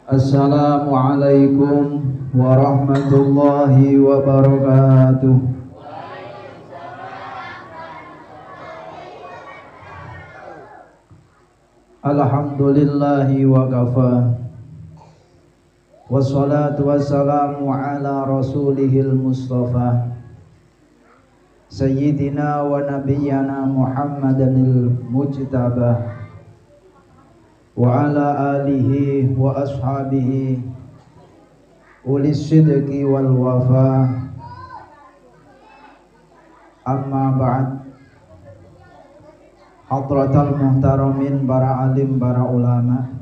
Assalamualaikum warahmatullahi wabarakatuh. Alhamdulillahi wa kafa. Wassalatu wassalamu ala rasulihil mustafa Sayyidina wa nabiyyana Muhammadanil mujtabah wa ala alihi wa ashabihi ulis sidqi wal wafa. Amma ba'd. Hadratal muhtaramin, para alim, para ulama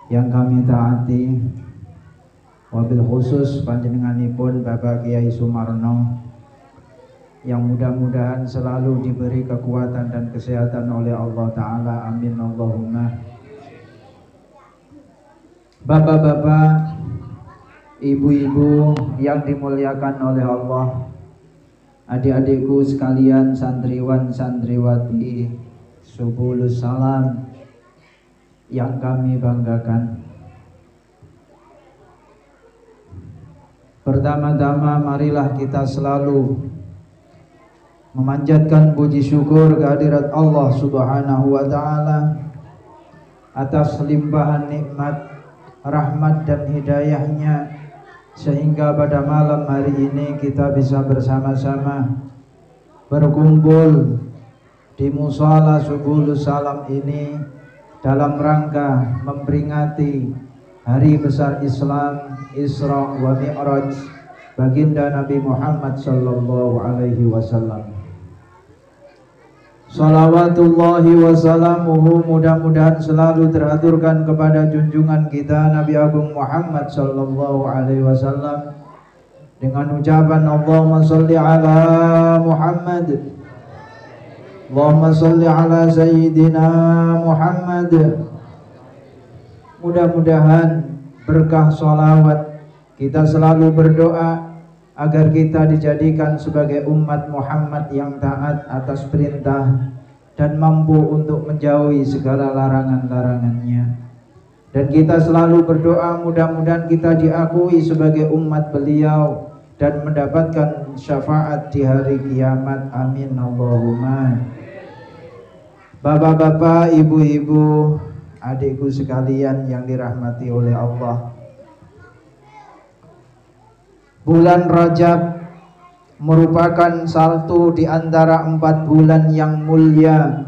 yang kami taati, wabil khusus panjenenganipun Bapak Kiai Sumarno yang mudah-mudahan selalu diberi kekuatan dan kesehatan oleh Allah Ta'ala, amin Allahumma. Bapak-bapak, ibu-ibu yang dimuliakan oleh Allah, adik-adikku sekalian, santriwan santriwati Subulus Salam yang kami banggakan. Pertama-tama marilah kita selalu memanjatkan puji syukur kehadirat Allah Subhanahu wa Ta'ala atas limpahan nikmat, rahmat dan hidayahnya, sehingga pada malam hari ini kita bisa bersama-sama berkumpul di musala Subulus Salam ini dalam rangka memperingati hari besar Islam, Isra wa Mi'raj baginda Nabi Muhammad sallallahu alaihi wasallam. Salawatullahi wassalamuhu mudah-mudahan selalu teraturkan kepada junjungan kita Nabi Agung Muhammad sallallahu alaihi wasallam dengan ucapan Allahumma salli ala Muhammad, Allahumma salli ala Sayyidina Muhammad. Mudah-mudahan berkah sholawat kita selalu berdoa agar kita dijadikan sebagai umat Muhammad yang taat atas perintah dan mampu untuk menjauhi segala larangan-larangannya. Dan kita selalu berdoa mudah-mudahan kita diakui sebagai umat beliau dan mendapatkan syafaat di hari kiamat, amin Allahumma. Bapak-bapak, ibu-ibu, adikku sekalian yang dirahmati oleh Allah, bulan Rajab merupakan satu di antara 4 bulan yang mulia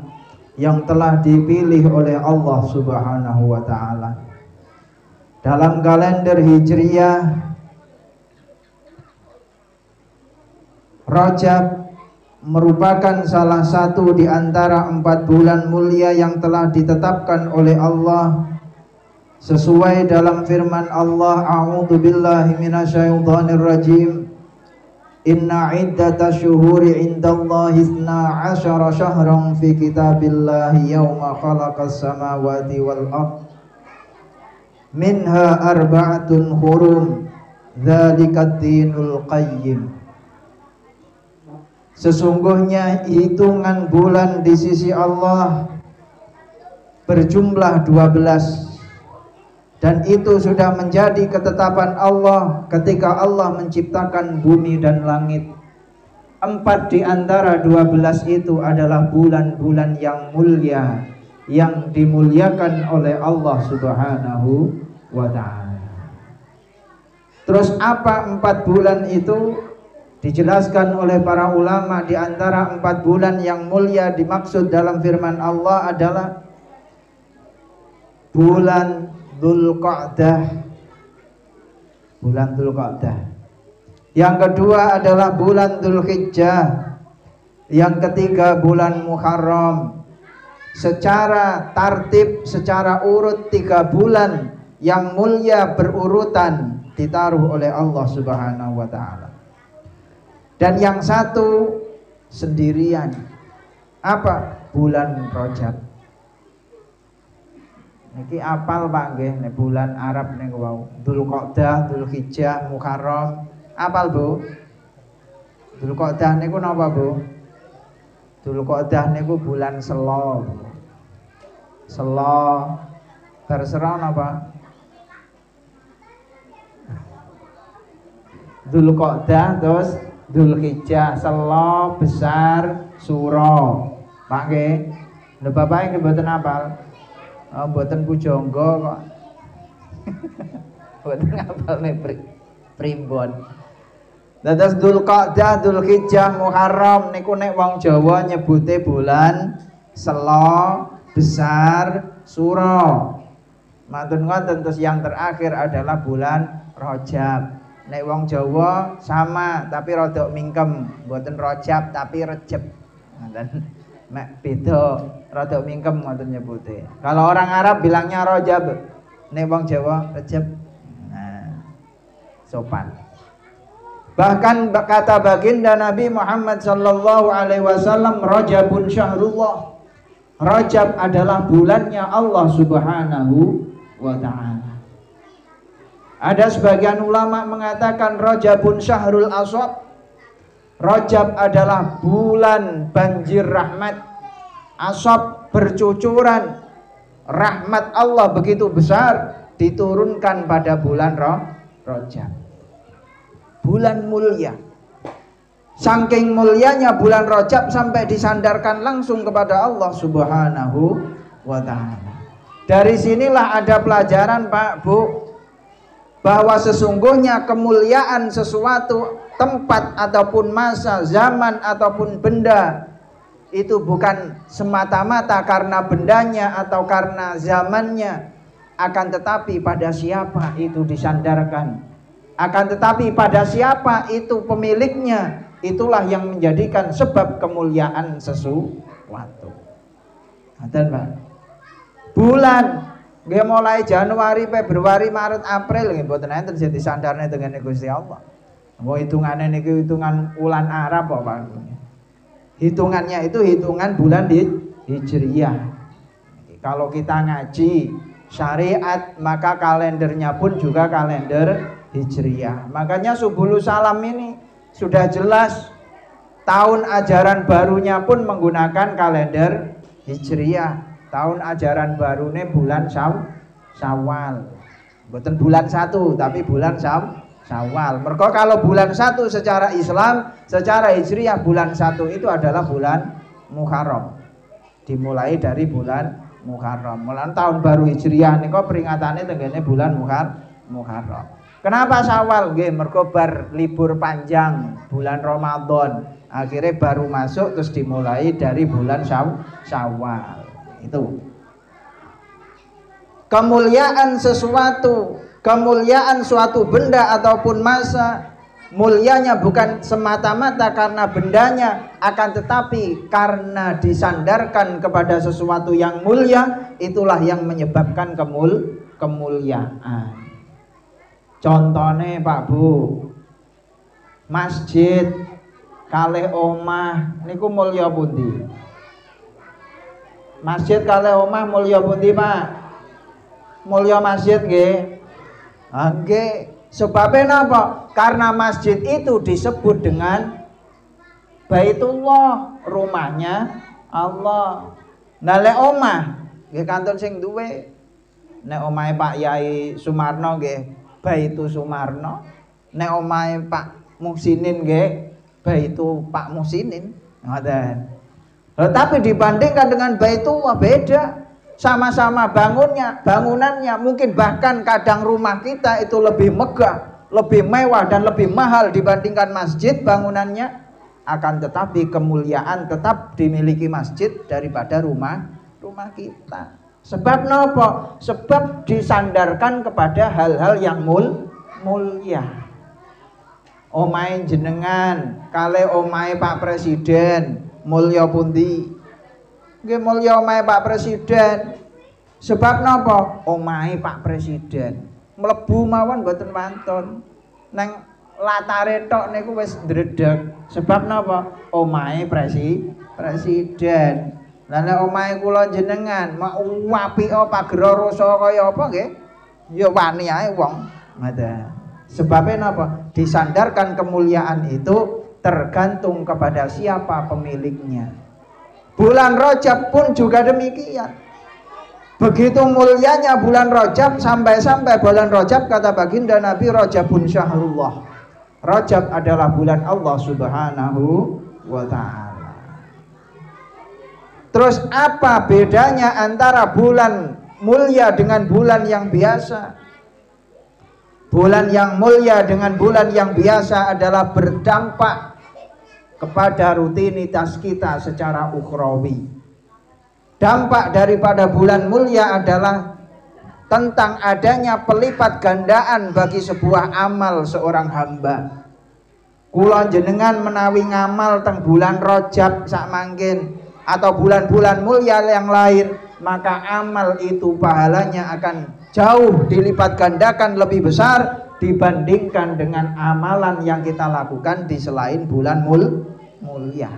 yang telah dipilih oleh Allah Subhanahu wa Ta'ala. Dalam kalender Hijriyah, Rajab merupakan salah satu di antara 4 bulan mulia yang telah ditetapkan oleh Allah sesuai dalam firman Allah, a'udzu billahi minasyaitonir rajim, inna iddatash syuhuri indallahi 12 syahran fi kitabillahi yauma khalaqas samawati wal ard minha arba'atun hurum dzalikat dinul qayyim. Sesungguhnya hitungan bulan di sisi Allah berjumlah 12, dan itu sudah menjadi ketetapan Allah ketika Allah menciptakan bumi dan langit. 4 di antara 12 itu adalah bulan-bulan yang mulia, yang dimuliakan oleh Allah Subhanahu wa Ta'ala. Terus apa 4 bulan itu? Dijelaskan oleh para ulama, di antara 4 bulan yang mulia dimaksud dalam firman Allah adalah bulan Dzulqa'dah, bulan Dzulqa'dah. Yang kedua adalah bulan Dzulhijjah. Yang ketiga bulan Muharram. Secara tartib, secara urut 3 bulan yang mulia berurutan ditaruh oleh Allah Subhanahu wa Ta'ala. Dan yang satu sendirian. Apa? Bulan Rajab. Niki apal Pak nggih, nek bulan Arab niku wau. Dzulqa'dah, Dzulhijjah, Muharram. Apal Bu? Dzulqa'dah niku napa Bu? Dzulqa'dah niku bulan Selo. Selo terserah napa? Dzulqa'dah terus Dzulhijjah, selo besar suro. Pak nggih. Lho bapak nggih mboten apal. Oh, mboten pujangga kok. Mboten ngapalne primbon. Dados Dzulqa'dah, Dzulhijjah, Muharram niku nek wong Jawa nyebute bulan selo besar suro. Mantun ngoten. Terus yang terakhir adalah bulan Rajab. Nek wong Jawa sama tapi rada mingkem, mboten Rajab tapi Recep. Ngoten. Mek beda, rada mingkem ngoten nyebute. Kalau orang Arab bilangnya Rajab, nek wong Jawa Recep. Nah, sopan. Bahkan kata baginda Nabi Muhammad sallallahu alaihi wasallam, Rajabun syahrullah. Rajab adalah bulannya Allah Subhanahu wa ta'ala. Ada sebagian ulama mengatakan Rajabun syahrul asab. Rajab adalah bulan banjir rahmat. Asab bercucuran. Rahmat Allah begitu besar diturunkan pada bulan Rajab. Bulan mulia. Saking mulianya bulan Rajab sampai disandarkan langsung kepada Allah Subhanahu wa ta'ala. Dari sinilah ada pelajaran Pak Bu, bahwa sesungguhnya kemuliaan sesuatu, tempat ataupun masa, zaman ataupun benda itu bukan semata-mata karena bendanya atau karena zamannya, akan tetapi pada siapa itu disandarkan, akan tetapi pada siapa itu pemiliknya, itulah yang menjadikan sebab kemuliaan sesuatu. Ngaten Pak. Bulan nggih mulai Januari, Februari, Maret, April nggih mboten enten sing disandarne dengan Gusti Allah. Wong hitungane niki hitungan bulan Arab kok Pak. Hitungannya itu hitungan bulan Hijriyah. Kalau kita ngaji syariat maka kalendernya pun juga kalender Hijriyah. Makanya Subulus Salam ini sudah jelas tahun ajaran barunya pun menggunakan kalender Hijriyah. Tahun ajaran baru ini bulan Syawal. Bukan bulan 1 tapi bulan Syawal. Mereka kalau bulan 1 secara Islam, secara Hijriyah bulan 1 itu adalah bulan Muharram. Dimulai dari bulan Muharram. Mulai tahun baru Hijriyah niku peringatannya tengene bulan Muharram. Kenapa Syawal? Nggih, mergo bar libur panjang bulan Ramadan. Akhirnya baru masuk terus dimulai dari bulan Syawal. Itu kemuliaan sesuatu, kemuliaan suatu benda ataupun masa, mulianya bukan semata-mata karena bendanya, akan tetapi karena disandarkan kepada sesuatu yang mulia, itulah yang menyebabkan kemuliaan. Contohnya Pak Bu, masjid kalih omah niku mulya pundi? Masjid kalih omah mulya pundi Pak? Mulya masjid nggih. Nggih, sebabnya napa? Karena masjid itu disebut dengan Baitullah, rumahnya Allah. Nah lek omah nggih kanton sing duwe. Nek omahe Pak Yai Sumarno nggih Baitu Sumarno. Nek omahe Pak Muhsinin nggih Baitu Pak Muhsinin. Ngoten. Tetapi dibandingkan dengan Baitullah beda. Sama-sama bangunannya mungkin bahkan kadang rumah kita itu lebih megah, lebih mewah dan lebih mahal dibandingkan masjid bangunannya. Akan tetapi kemuliaan tetap dimiliki masjid daripada rumah kita. Sebab nopo? Sebab disandarkan kepada hal-hal yang mulia. Omahe jenengan kale omahe Pak Presiden mulya pundi? Nggih mulya omahe Pak Presiden. Sebab napa? Omahe Pak Presiden. Mlebu mawon mboten wonten. Nang latare tok niku wis ndredeg. Sebab napa? Omahe Presiden. Lah nek omahe kula jenengan mak apik pagera rasa kaya apa nggih? Ya wani ae wong. Ngoten. Sebabnya napa? Disandarkan kemuliaan itu tergantung kepada siapa pemiliknya. Bulan Rajab pun juga demikian. Begitu mulianya bulan Rajab, sampai bulan Rajab kata baginda Nabi, Rajabun syahrullah. Rajab adalah bulan Allah Subhanahu wa ta'ala. Terus apa bedanya antara bulan mulia dengan bulan yang biasa? Bulan yang mulia dengan bulan yang biasa adalah berdampak kepada rutinitas kita secara ukhrawi. Dampak daripada bulan mulia adalah tentang adanya pelipat gandaan bagi sebuah amal seorang hamba. Kula jenengan menawi ngamal teng bulan Rajab sak mangkin atau bulan-bulan mulia yang lain, maka amal itu pahalanya akan jauh dilipat gandakan lebih besar dibandingkan dengan amalan yang kita lakukan di selain bulan mulia.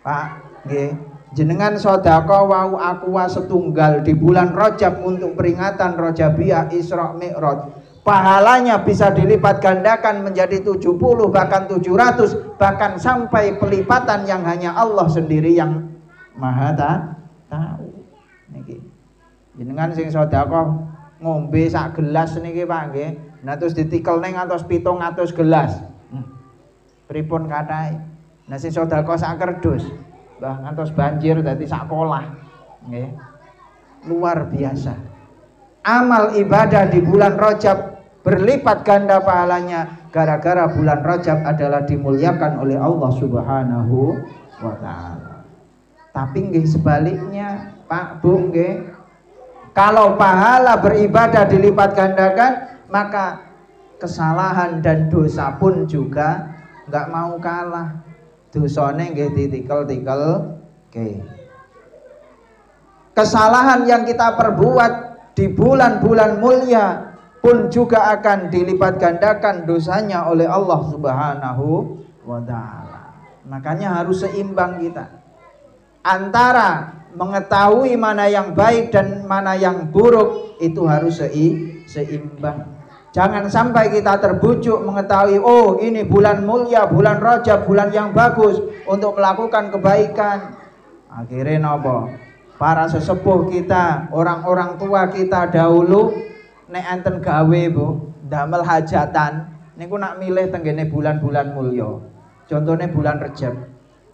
Pak, nggih. Jenengan sedekah wau aqua setunggal di bulan Rajab untuk peringatan Rajabiyah Isra Mi'raj. Pahalanya bisa dilipat gandakan menjadi 70 bahkan 700 bahkan sampai pelipatan yang hanya Allah sendiri yang Maha tahu. Niki. Jenengan sing sedekah ngombe sak gelas niki Pak nggih. Nah terus ditikel ning ngantos 700 gelas. Pripun kathah? Nah sing sedekah sak kerdus. Bah ngantos banjir dadi sak kolah. Nggih. Luar biasa. Amal ibadah di bulan Rajab berlipat ganda pahalanya gara-gara bulan Rajab adalah dimuliakan oleh Allah Subhanahu wa taala. Tapi nggih sebaliknya, Pak Bu nggih. Kalau pahala beribadah dilipat gandakan, maka kesalahan dan dosa pun juga enggak mau kalah. Dosane nggih ditikel-tikel. Oke. Kesalahan yang kita perbuat di bulan-bulan mulia pun juga akan dilipat gandakan dosanya oleh Allah Subhanahu wa taala. Makanya harus seimbang kita antara mengetahui mana yang baik dan mana yang buruk, itu harus seimbang. Jangan sampai kita terbujuk mengetahui, oh ini bulan mulia, bulan Rajab, bulan yang bagus untuk melakukan kebaikan. Akhirnya napa? Para sesepuh kita, orang-orang tua kita dahulu nek enten gawe Bu, ndamel hajatan niku nak milih tenggene bulan-bulan mulya. Contohnya bulan Rejab.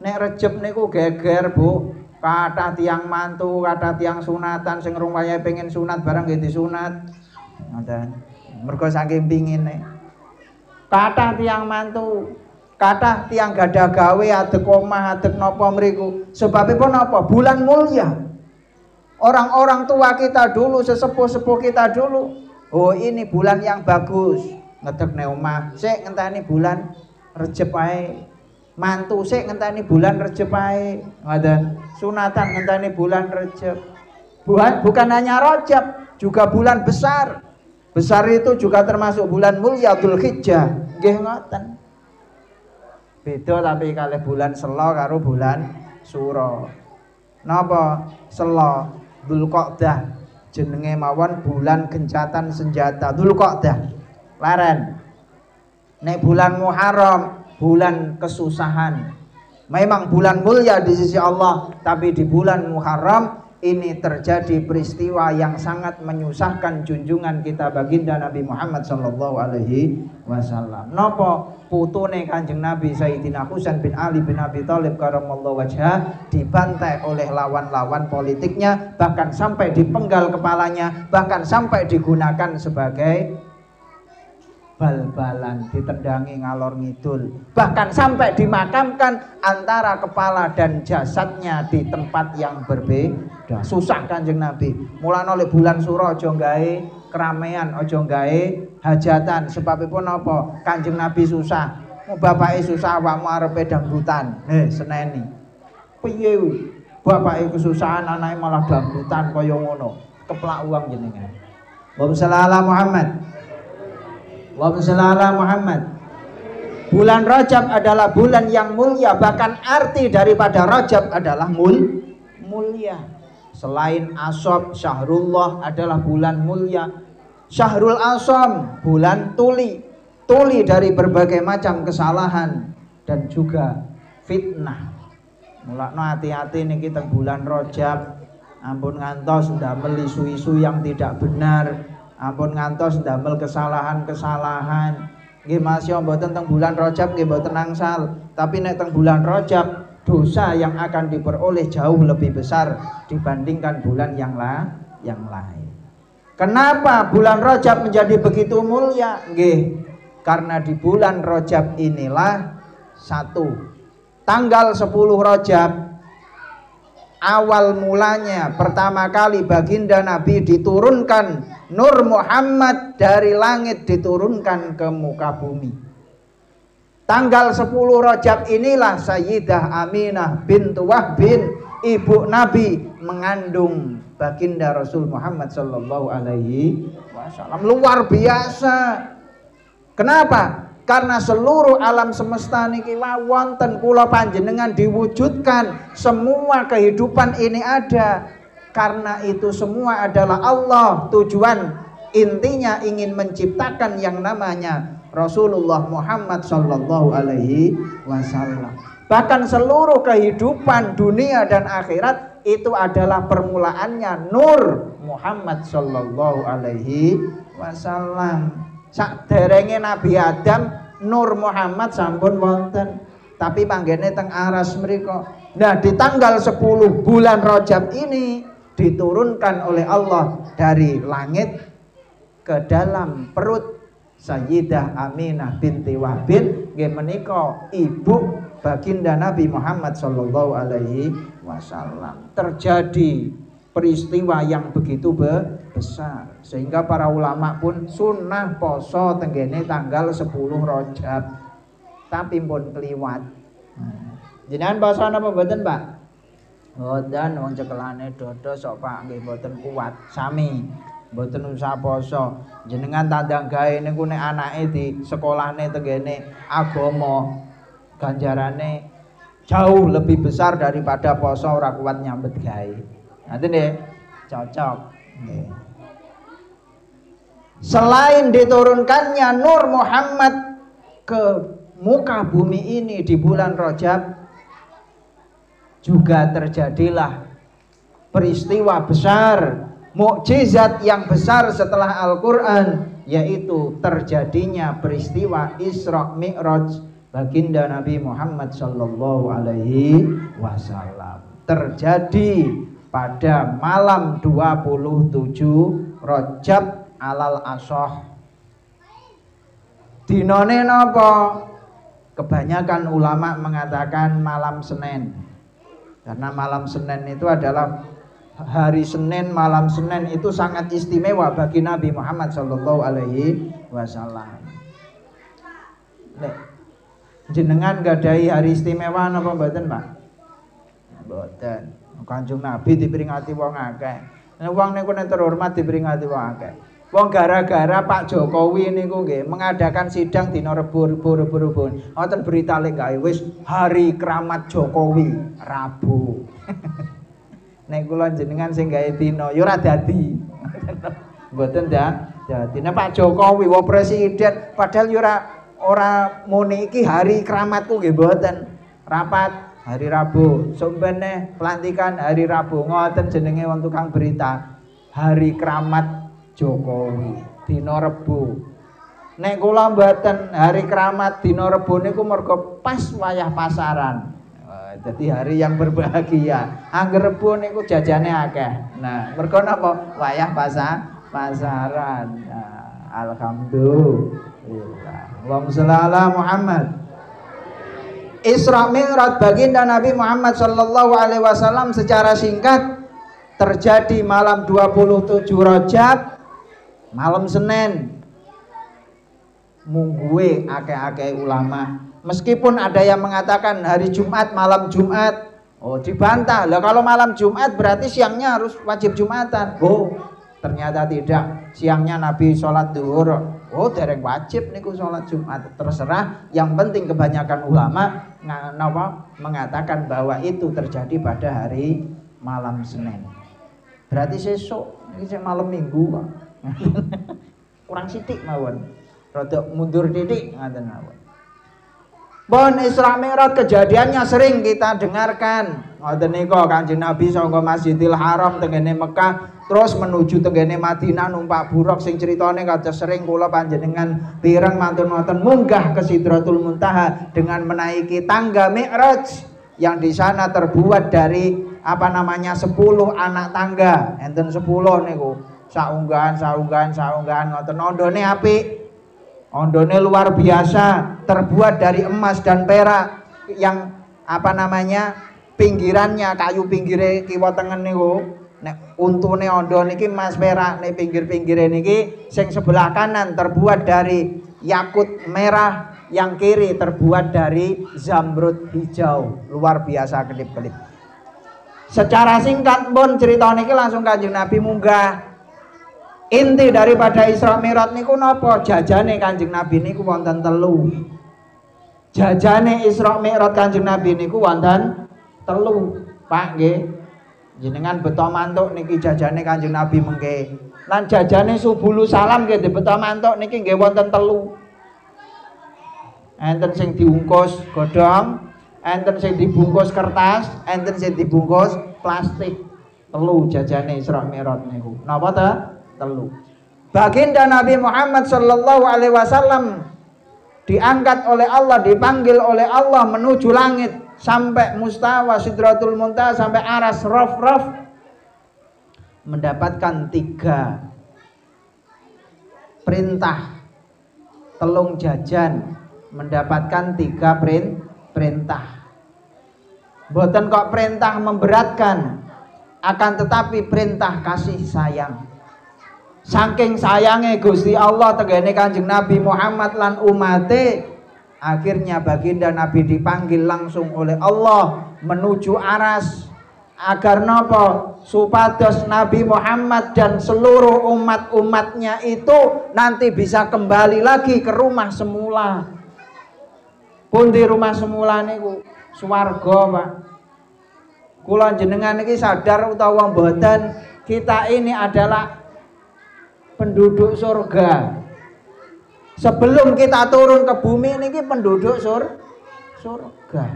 Nek Rejab niku geger Bu, kathah tiang mantu, kathah tiang sunatan sing rung wayahe pengen sunat barang nggih disunat. Ngoten. Mergo saking pingine. Kathah tiang mantu, kathah tiang gadah gawe adek omah, adek napa mriku. Sebabipun apa? Bulan mulia. Orang-orang tua kita dulu, sesepuh-sepuh kita dulu, oh ini bulan yang bagus. Ngedekne omah, sik ngenteni bulan Rejab ae. Mantu sik ngenteni bulan Rejab ae. Ngoten. Sunatan ngenteni bulan Rejab. Bukan hanya Rajab, juga bulan besar. Besar itu juga termasuk bulan mulia Dzulhijjah. Nggih ngoten. Beda tapi kalih bulan Sela karo bulan Suro. Napa? Sela Dzulqa'dah jenenge mawon bulan gencatan senjata. Dzulqa'dah. Laren. Nek bulan Muharram bulan kesusahan. Memang bulan mulia di sisi Allah, tapi di bulan Muharram ini terjadi peristiwa yang sangat menyusahkan junjungan kita baginda Nabi Muhammad sallallahu alaihi wasallam. Napa putune Kanjeng Nabi Sayyidina Husain bin Ali bin Abi Thalib karamallahu wajhah dibantai oleh lawan-lawan politiknya, bahkan sampai dipenggal kepalanya, bahkan sampai digunakan sebagai bal-balan, ditendangi ngalor ngidul, bahkan sampai dimakamkan antara kepala dan jasadnya di tempat yang berbeda. Susah Kanjeng Nabi. Mulane oleh bulan Suro aja gawe keramaian, aja gawe hajatan. Sebabipun apa? Kanjeng Nabi susah. Bapake susah awakmu arepe dangdutan. Seneni. Piye kuwi? Bapake kesusahan anake malah dangdutan kaya ngono. Keplak uang jenengan. Allahumma shalli ala Muhammad. Allahumma shalli ala Muhammad. Bulan Rajab adalah bulan yang mulia, bahkan arti daripada Rajab adalah mulia. Selain Ashab, Syahrullah adalah bulan mulia. Syahrul Asham, bulan tuli. Tuli dari berbagai macam kesalahan dan juga fitnah. Mulakno hati-hati niki teng bulan Rajab. Ampun ngantos ndamel isu-isu yang tidak benar. Ampun ngantos ndamel kesalahan-kesalahan. nggih masya mboten teng bulan Rajab nggih mboten angsal, tapi nek teng bulan Rajab dosa yang akan diperoleh jauh lebih besar dibandingkan bulan yang lain. Kenapa bulan Rajab menjadi begitu mulia? Nggih, karena di bulan Rajab inilah tanggal 10 Rajab awal mulanya pertama kali baginda Nabi diturunkan Nur Muhammad dari langit diturunkan ke muka bumi. Tanggal 10 Rajab inilah Sayyidah Aminah bintu Wahbin, ibu Nabi, mengandung baginda Rasul Muhammad sallallahu alaihi wasallam. Luar biasa. Kenapa? Karena seluruh alam semesta niki wonten kula panjenengan diwujudkan, semua kehidupan ini ada. Karena itu semua adalah Allah. Tujuan intinya ingin menciptakan yang namanya Rasulullah Muhammad sallallahu alaihi wasallam. Bahkan seluruh kehidupan dunia dan akhirat itu adalah permulaannya Nur Muhammad sallallahu alaihi wasallam. Saderenge Nabi Adam Nur Muhammad sampun wonten, tapi panggene teng aras mriku. Nah, di tanggal 10 bulan Rajab ini diturunkan oleh Allah dari langit ke dalam perut Sayyidah Aminah binti Wahbin, nggih menika ibu baginda Nabi Muhammad sallallahu alaihi wasallam. Terjadi peristiwa yang begitu besar sehingga para ulama pun sunnah poso tenggene tanggal 10 Rajab, tapi pun kliwat. Jenengan poso napa mboten, Pak? Mboten, wong cekelane dodo sok Pak nggih mboten kuat sami. Mboten usah poso. Jenengan tandang gawe niku nek anake di sekolahne tenggene agama ganjarane jauh lebih besar daripada poso ora kuat nyambet gawe. Nanti nih cocok. Nih. Selain diturunkannya Nur Muhammad ke muka bumi ini di bulan Rajab, juga terjadilah peristiwa besar, mukjizat yang besar setelah Al-Quran, yaitu terjadinya peristiwa Isra Mi'raj baginda Nabi Muhammad sallallahu alaihi wasallam. Terjadi pada malam 27 Rajab alal asoh. Dinone napa? Kebanyakan ulama mengatakan malam Senin, karena malam Senin itu adalah hari Senin. Malam Senin itu sangat istimewa bagi Nabi Muhammad sallallahu alaihi wasallam. Nek jenengan gadahi hari istimewa napa mboten, Pak? Mboten. Kanjeng Nabi diperingati wong akeh. Nek wong niku nek terhormat diperingati wong akeh. Wong gara-gara Pak Jokowi niku nggih mengadakan sidang dina Rebo. Wonten berita lenggae wis hari keramat Jokowi Rabu. Nek kula jenengan sing gawe dina ya ora dadi. Mboten dadi. Nek Pak Jokowi wong presiden padahal ya ora muni iki hari keramatku nggih mboten. Rapat hari Rabu, sumpene pelantikan hari Rabu, ngoten jenenge wong tukang berita. Hari keramat Jokowi dina Rebo. Nek kula mboten hari keramat dina Rebo niku mergo pas wayah pasaran. Jadi hari yang berbahagia. Angger Rebo niku jajane akeh. Nah, mergo napa? Wayah pasaran. Nah, alhamdulillah. Allahumma shalli ala Muhammad. Isra Mi'raj baginda Nabi Muhammad sallallahu alaihi wasallam secara singkat terjadi malam 27 Rajab, malam Senin. Mungguwe akeh-akeh ulama. Meskipun ada yang mengatakan hari Jumat, malam Jumat. Oh, dibantah. Lah kalau malam Jumat berarti siangnya harus wajib Jumatan. Oh, ternyata tidak. Siangnya Nabi sholat duhur. Oh, dereng wajib niku sholat Jumat. Terserah. Yang penting kebanyakan ulama mengatakan bahwa itu terjadi pada hari malam Senin. Berarti sesuk ini malam Minggu kok. Kurang sithik mawon. Rada mundur titik ngaten mawon. Bon Isra Mi'raj kejadiannya sering kita dengarkan. Ngoten nika Kanjeng Nabi saka Masjidil Haram tengene Mekah terus menuju tenggene Madinah numpak buruk sing ceritane kados sering kula panjenengan pireng mantun-mantun munggah ke Sidratul Muntaha dengan menaiki tangga Mi'raj yang di sana terbuat dari 10 anak tangga. Enten 10 niku. Saunggahan ngoten. Ondone apik. Ondone luar biasa, terbuat dari emas dan perak yang pinggirannya kayu pinggire kiwa tengen niku. Nek untune ondo niki emas perak, nek pinggir-pinggire niki sing sebelah kanan terbuat dari yakut merah, yang kiri terbuat dari zamrud hijau. Luar biasa kedip-kedip. Secara singkat pun cerita niki langsung Kanjeng Nabi munggah. Inti daripada Isra Mi'raj niku napa? Jajane Kanjeng Nabi niku wonten 3. Jajane Isra Mi'raj Kanjeng Nabi niku wonten 3. Pak nggih. Jenengan beto mantuk niki jajane Kanjeng Nabi mengke. Lan jajane Subulu Salam nggih beto mantuk niki nggih wonten 3. Enten sing diungkus godhong, enten sing dibungkus kertas, enten sing dibungkus plastik. 3 jajane Isra Mi'raj niku. Napa ta? 3. Baginda Nabi Muhammad sallallahu alaihi wasallam diangkat oleh Allah, dipanggil oleh Allah menuju langit sampai mustawa Sidratul Muntaha, sampai aras raf mendapatkan 3 perintah. Telung jajan mendapatkan 3 perintah. Mboten kok perintah memberatkan, akan tetapi perintah kasih sayang. Saking sayange Gusti Allah tenggene Kanjeng Nabi Muhammad lan umate, akhirnya baginda Nabi dipanggil langsung oleh Allah menuju aras. Agar napa? Supados Nabi Muhammad dan seluruh umat-umatnya itu nanti bisa kembali lagi ke rumah semula. Pundi rumah semula niku? Swarga, Pak. Kula jenengan iki sadar utawa mboten, kita ini adalah penduduk surga. Sebelum kita turun ke bumi niki penduduk surga.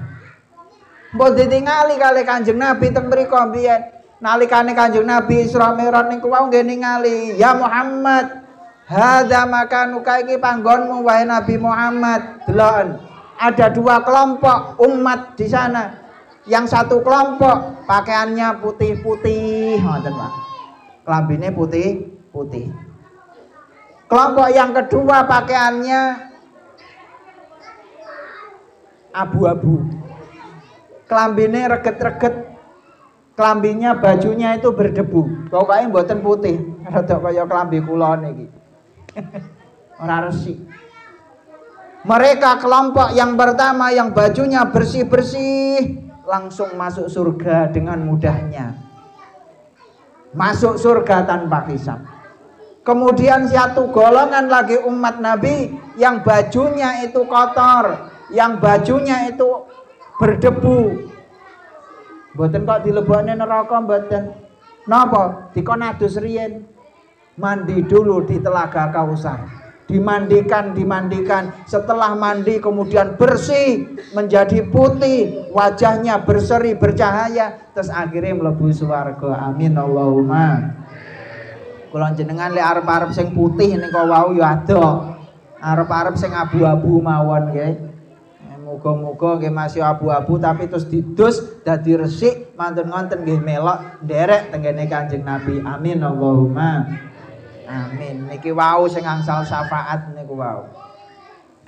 Mbok ditingali kali Kanjeng Nabi teng mriku mbiyen. Nalikane Kanjeng Nabi Isra Mi'raj niku wau nggih ningali, "Ya Muhammad, hadza makanuka, iki panggonmu wahai Nabi Muhammad." Deloken, ada 2 kelompok umat di sana. Yang satu kelompok pakaiannya putih-putih, ngoten Pak. Klambine putih-putih. Kelompok yang kedua pakaiannya abu-abu. Klambine reget-reget. Klambinya, bajunya itu berdebu. Pokoknya mboten putih. Rada kaya klambi kula niki. Ora resik. Mereka kelompok yang pertama yang bajunya bersih-bersih langsung masuk surga dengan mudahnya. Masuk surga tanpa hisab. Kemudian satu golongan lagi umat Nabi yang bajunya itu kotor, yang bajunya itu berdebu. Mboten kok dilebokne neraka mboten. Napa? Dikon adus riyen. Mandi dulu di Telaga Kausar. Dimandikan. Setelah mandi kemudian bersih, menjadi putih, wajahnya berseri, bercahaya, terus akhirnya mlebu swarga. Amin Allahumma. Kula jenengan lek arep-arep sing putih nika wau ya ado. Arep-arep sing abu-abu mawon nggih. Muga-muga nggih masih abu-abu tapi terus didus dadi resik mantun ngonten nggih melok nderek tenggene Kanjeng Nabi. Amin Allahumma. Amin. Niki wau sing angsal syafaat niku wau.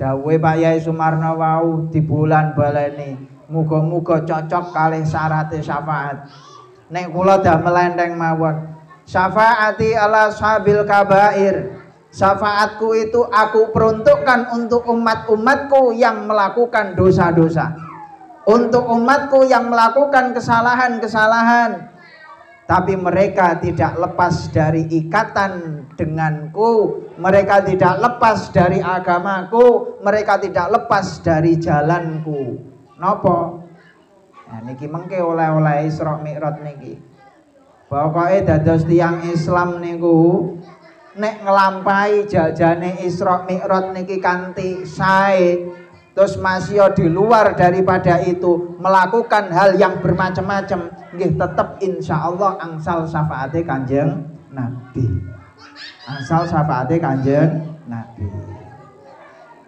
Dawuhe Pak Yai Sumarno wau di bulan baleni. Muga-muga cocok kalih syaraté syafaat. Nek kula damel enteng mawon. Syafaati ala sahabil kabair. Syafaatku itu aku peruntukkan untuk umat-umatku yang melakukan dosa-dosa, untuk umatku yang melakukan kesalahan-kesalahan, tapi mereka tidak lepas dari ikatan denganku, mereka tidak lepas dari agamaku, mereka tidak lepas dari jalanku. Nopo? Nah niki mengke oleh-oleh Isra Mi'raj niki. Pokoke dados tiyang Islam niku nek nglampahi jajane Isra Mi'raj niki kanthi sae, terus masih di luar daripada itu melakukan hal yang bermacam-macam, nggih tetep insyaallah angsal syafaate Kanjeng Nabi. Asal syafaate Kanjeng Nabi.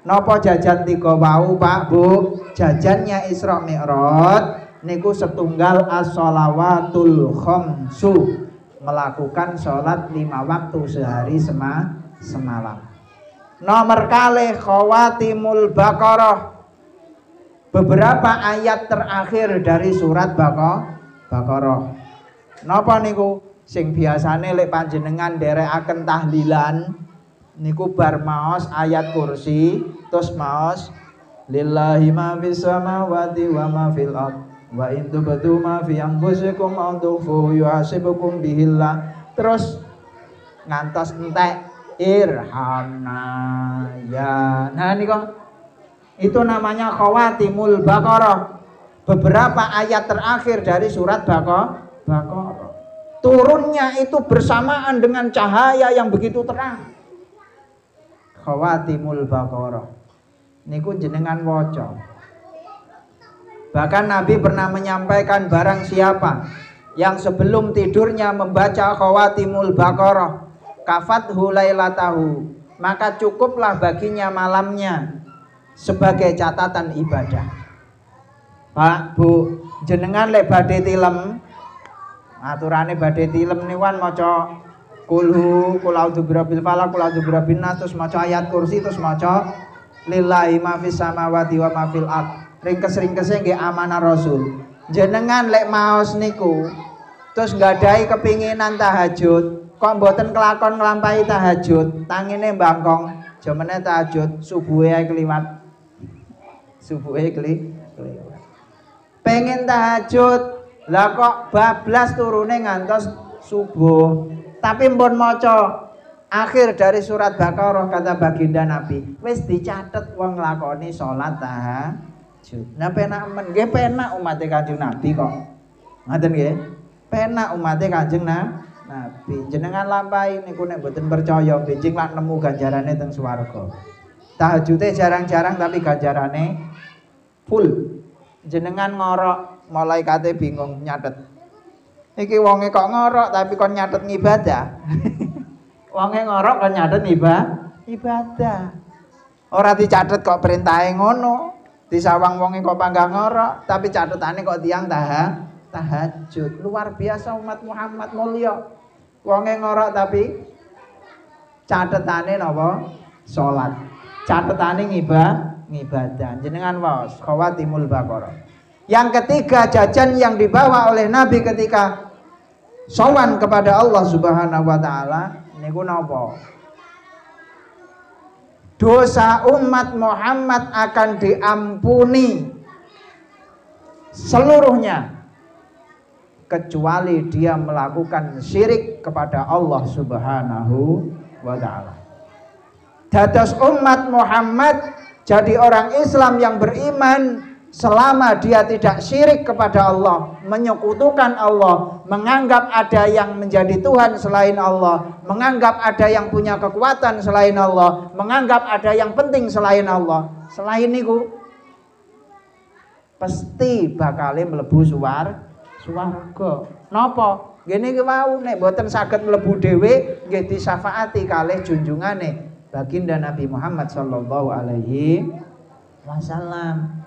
Napa jajan 3 wau Pak Bu? Jajannya Isra Mi'raj niku setunggal as-shalawatul khamsu, melakukan sholat 5 waktu sehari semalam. Nomor kalih khawatimul Baqarah, beberapa ayat terakhir dari surat Baqarah. Napa niku sing biasane lek panjenengan nderekaken tahlilan niku bar maos ayat kursi terus maos lillahi ma fis samawati wa ma fil ard wa in tubdu ma fi anfusikum aw tukhfu yuhasibukum bihillah, terus ngantos entek irhamna ya. Nah niku itu namanya khawatimul Baqarah, beberapa ayat terakhir dari surat Baqarah. Turunnya itu bersamaan dengan cahaya yang begitu terang. Khawatimul Baqarah niku jenengan waca. Bahkan Nabi pernah menyampaikan barang siapa yang sebelum tidurnya membaca khawatimul Baqarah kafathu lailatahu, maka cukuplah baginya malamnya sebagai catatan ibadah. Pak Bu, jenengan lek badhe tilem, aturane badhe tilem niwan maca kulhu qulaudzu birabbil falaq qulaudzu birabbin nas, terus maca ayat kursi, terus maca lillahi ma fis samawati wa ma fil ard. Ringkes-ringkese nggih amanah Rasul. Jenengan lek maos niku terus nggadahi kepinginan tahajud, kok mboten kelakon nglampahi tahajud, tangine mbangkong, jamane tahajud subuhe ae kliwat. Subuhe kliwat. Pengen tahajud, lah kok bablas turune ngantos subuh. Tapi mpun maca akhir dari surat Baqarah, kata baginda Nabi, wis dicatet wong nglakoni salat tahajud. Nah penak men, nggih penak umat Kanjeng Nabi kok. Ngoten nggih. Penak umat Kanjeng Nabi. Jenengan lampahi niku nek mboten percaya benjing lak nemu ganjarane teng swarga. Tahajude jarang-jarang tapi ganjarane full. Jenengan ngorok, malaikate bingung nyatet. Iki wonge kok ngorok tapi kon nyatet ngibadah. Wonge ngorok kon nyatet ibadah. Ora dicatet kok perintahe ngono. Disawang wonge kok panggang ngorok tapi catetane kok tiang tahajud. Luar biasa umat Muhammad mulya. Wonge ngorok tapi catetane napa? Salat. Catetane ngibadah. Jenengan waos khawatimul Baqarah. Yang ketiga, jajan yang dibawa oleh Nabi ketika sowan kepada Allah Subhanahu wa taala niku napa? Dosa umat Muhammad akan diampuni seluruhnya kecuali dia melakukan syirik kepada Allah Subhanahu wa taala. Dados umat Muhammad jadi orang Islam yang beriman selama dia tidak syirik kepada Allah, menyekutukan Allah, menganggap ada yang menjadi Tuhan selain Allah, menganggap ada yang punya kekuatan selain Allah, menganggap ada yang penting selain Allah. Selain itu pasti bakal mlebu swarga. Napa? Ngene iki wau nek mboten saged mlebu dhewe nggih disyafaati kalih junjungane baginda Nabi Muhammad sallallahu alaihi wasallam.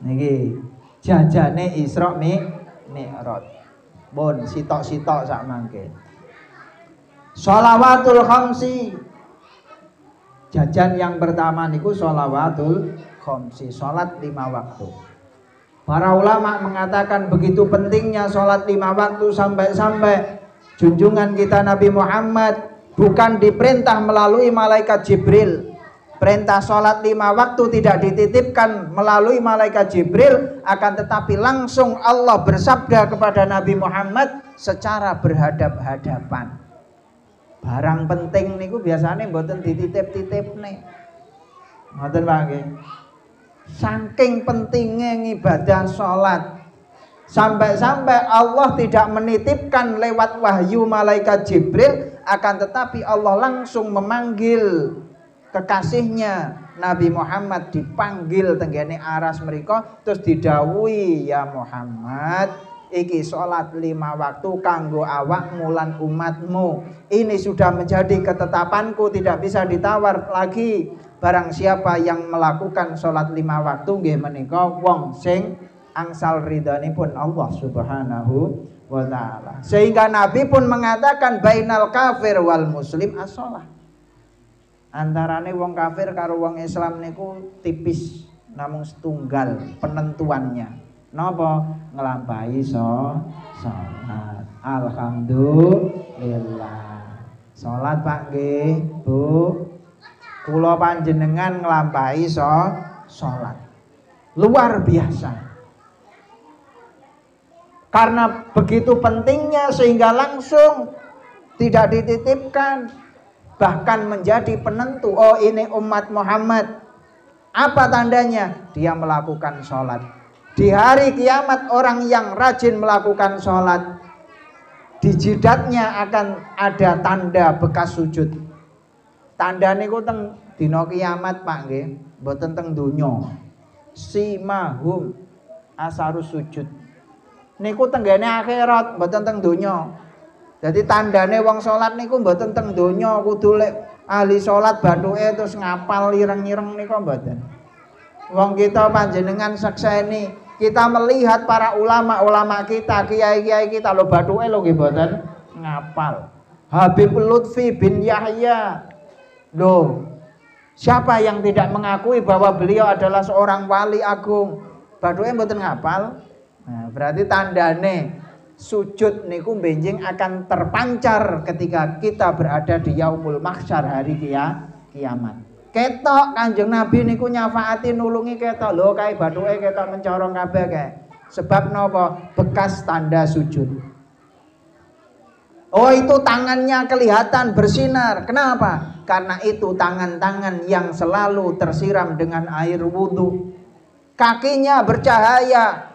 Niki jajane Isra Mi'raj. Pun sitok-sitok sak mangke. Shalawatul khamsi. Jajan yang pertama niku shalawatul khamsi, salat 5 waktu. Para ulama mengatakan begitu pentingnya salat 5 waktu sampai-sampai junjungan kita Nabi Muhammad bukan diperintah melalui malaikat Jibril. Perintah sholat 5 waktu tidak dititipkan melalui malaikat Jibril, akan tetapi langsung Allah bersabda kepada Nabi Muhammad secara berhadap-hadapan. Barang penting niku biasanya mboten dititip-titipne. Ngoten Pak nggih. Saking pentingnya ibadah sholat, sampai-sampai Allah tidak menitipkan lewat wahyu malaikat Jibril, akan tetapi Allah langsung memanggil kekasihnya Nabi Muhammad, dipanggil tenggene aras mereka, terus didhawuhi, ya Muhammad, iki sholat 5 waktu kanggo awakmu lan umatmu. Ini sudah menjadi ketetapanku, tidak bisa ditawar lagi. Barang siapa yang melakukan sholat 5 waktu nggih menika wong sing angsal ridhanipun Allah Subhanahu wa ta'ala. Sehingga Nabi pun mengatakan bainal kafir wal muslim as-shalah. Antarane wong kafir karo wong Islam niku tipis namung setunggal penentuannya. Napa? Nglampahi salat. Alhamdulillah. Salat Pak nggih, Bu. Kula panjenengan nglampahi salat. Luar biasa. Karena begitu pentingnya sehingga langsung tidak dititipkan, bahkan menjadi penentu. Oh, ini umat Muhammad. Apa tandanya? Dia melakukan sholat. Di hari kiamat orang yang rajin melakukan sholat, di jidatnya akan ada tanda bekas sujud. Tanda niku teng dina kiamat Pak nggih, mboten teng donya. Simahum asarus sujud. Niku tenggene akhirat, mboten teng donya. Jadi tandane wong salat niku mboten teng donya, kudu lek ahli salat bathuke terus ngapal ireng-ireng niku mboten. Wong kita panjenengan sakseni, kita melihat para ulama-ulama kita, kiai-kiai kita lho bathuke lho nggih mboten ngapal. Habib Lutfi bin Yahya. Loh, siapa yang tidak mengakui bahwa beliau adalah seorang wali agung? Bathuke mboten ngapal. Nah, berarti tandane sujud niku benjing akan terpancar ketika kita berada di yaumul mahsyar hari kiamat. Ketok Kanjeng Nabi niku nyafaati nulungi ketok lho kae bathuke ketok mencorong kabeh kae. Sebab napa? Bekas tanda sujud. Oh, itu tangannya kelihatan bersinar. Kenapa? Karena itu tangan-tangan yang selalu tersiram dengan air wudhu. Kakinya bercahaya.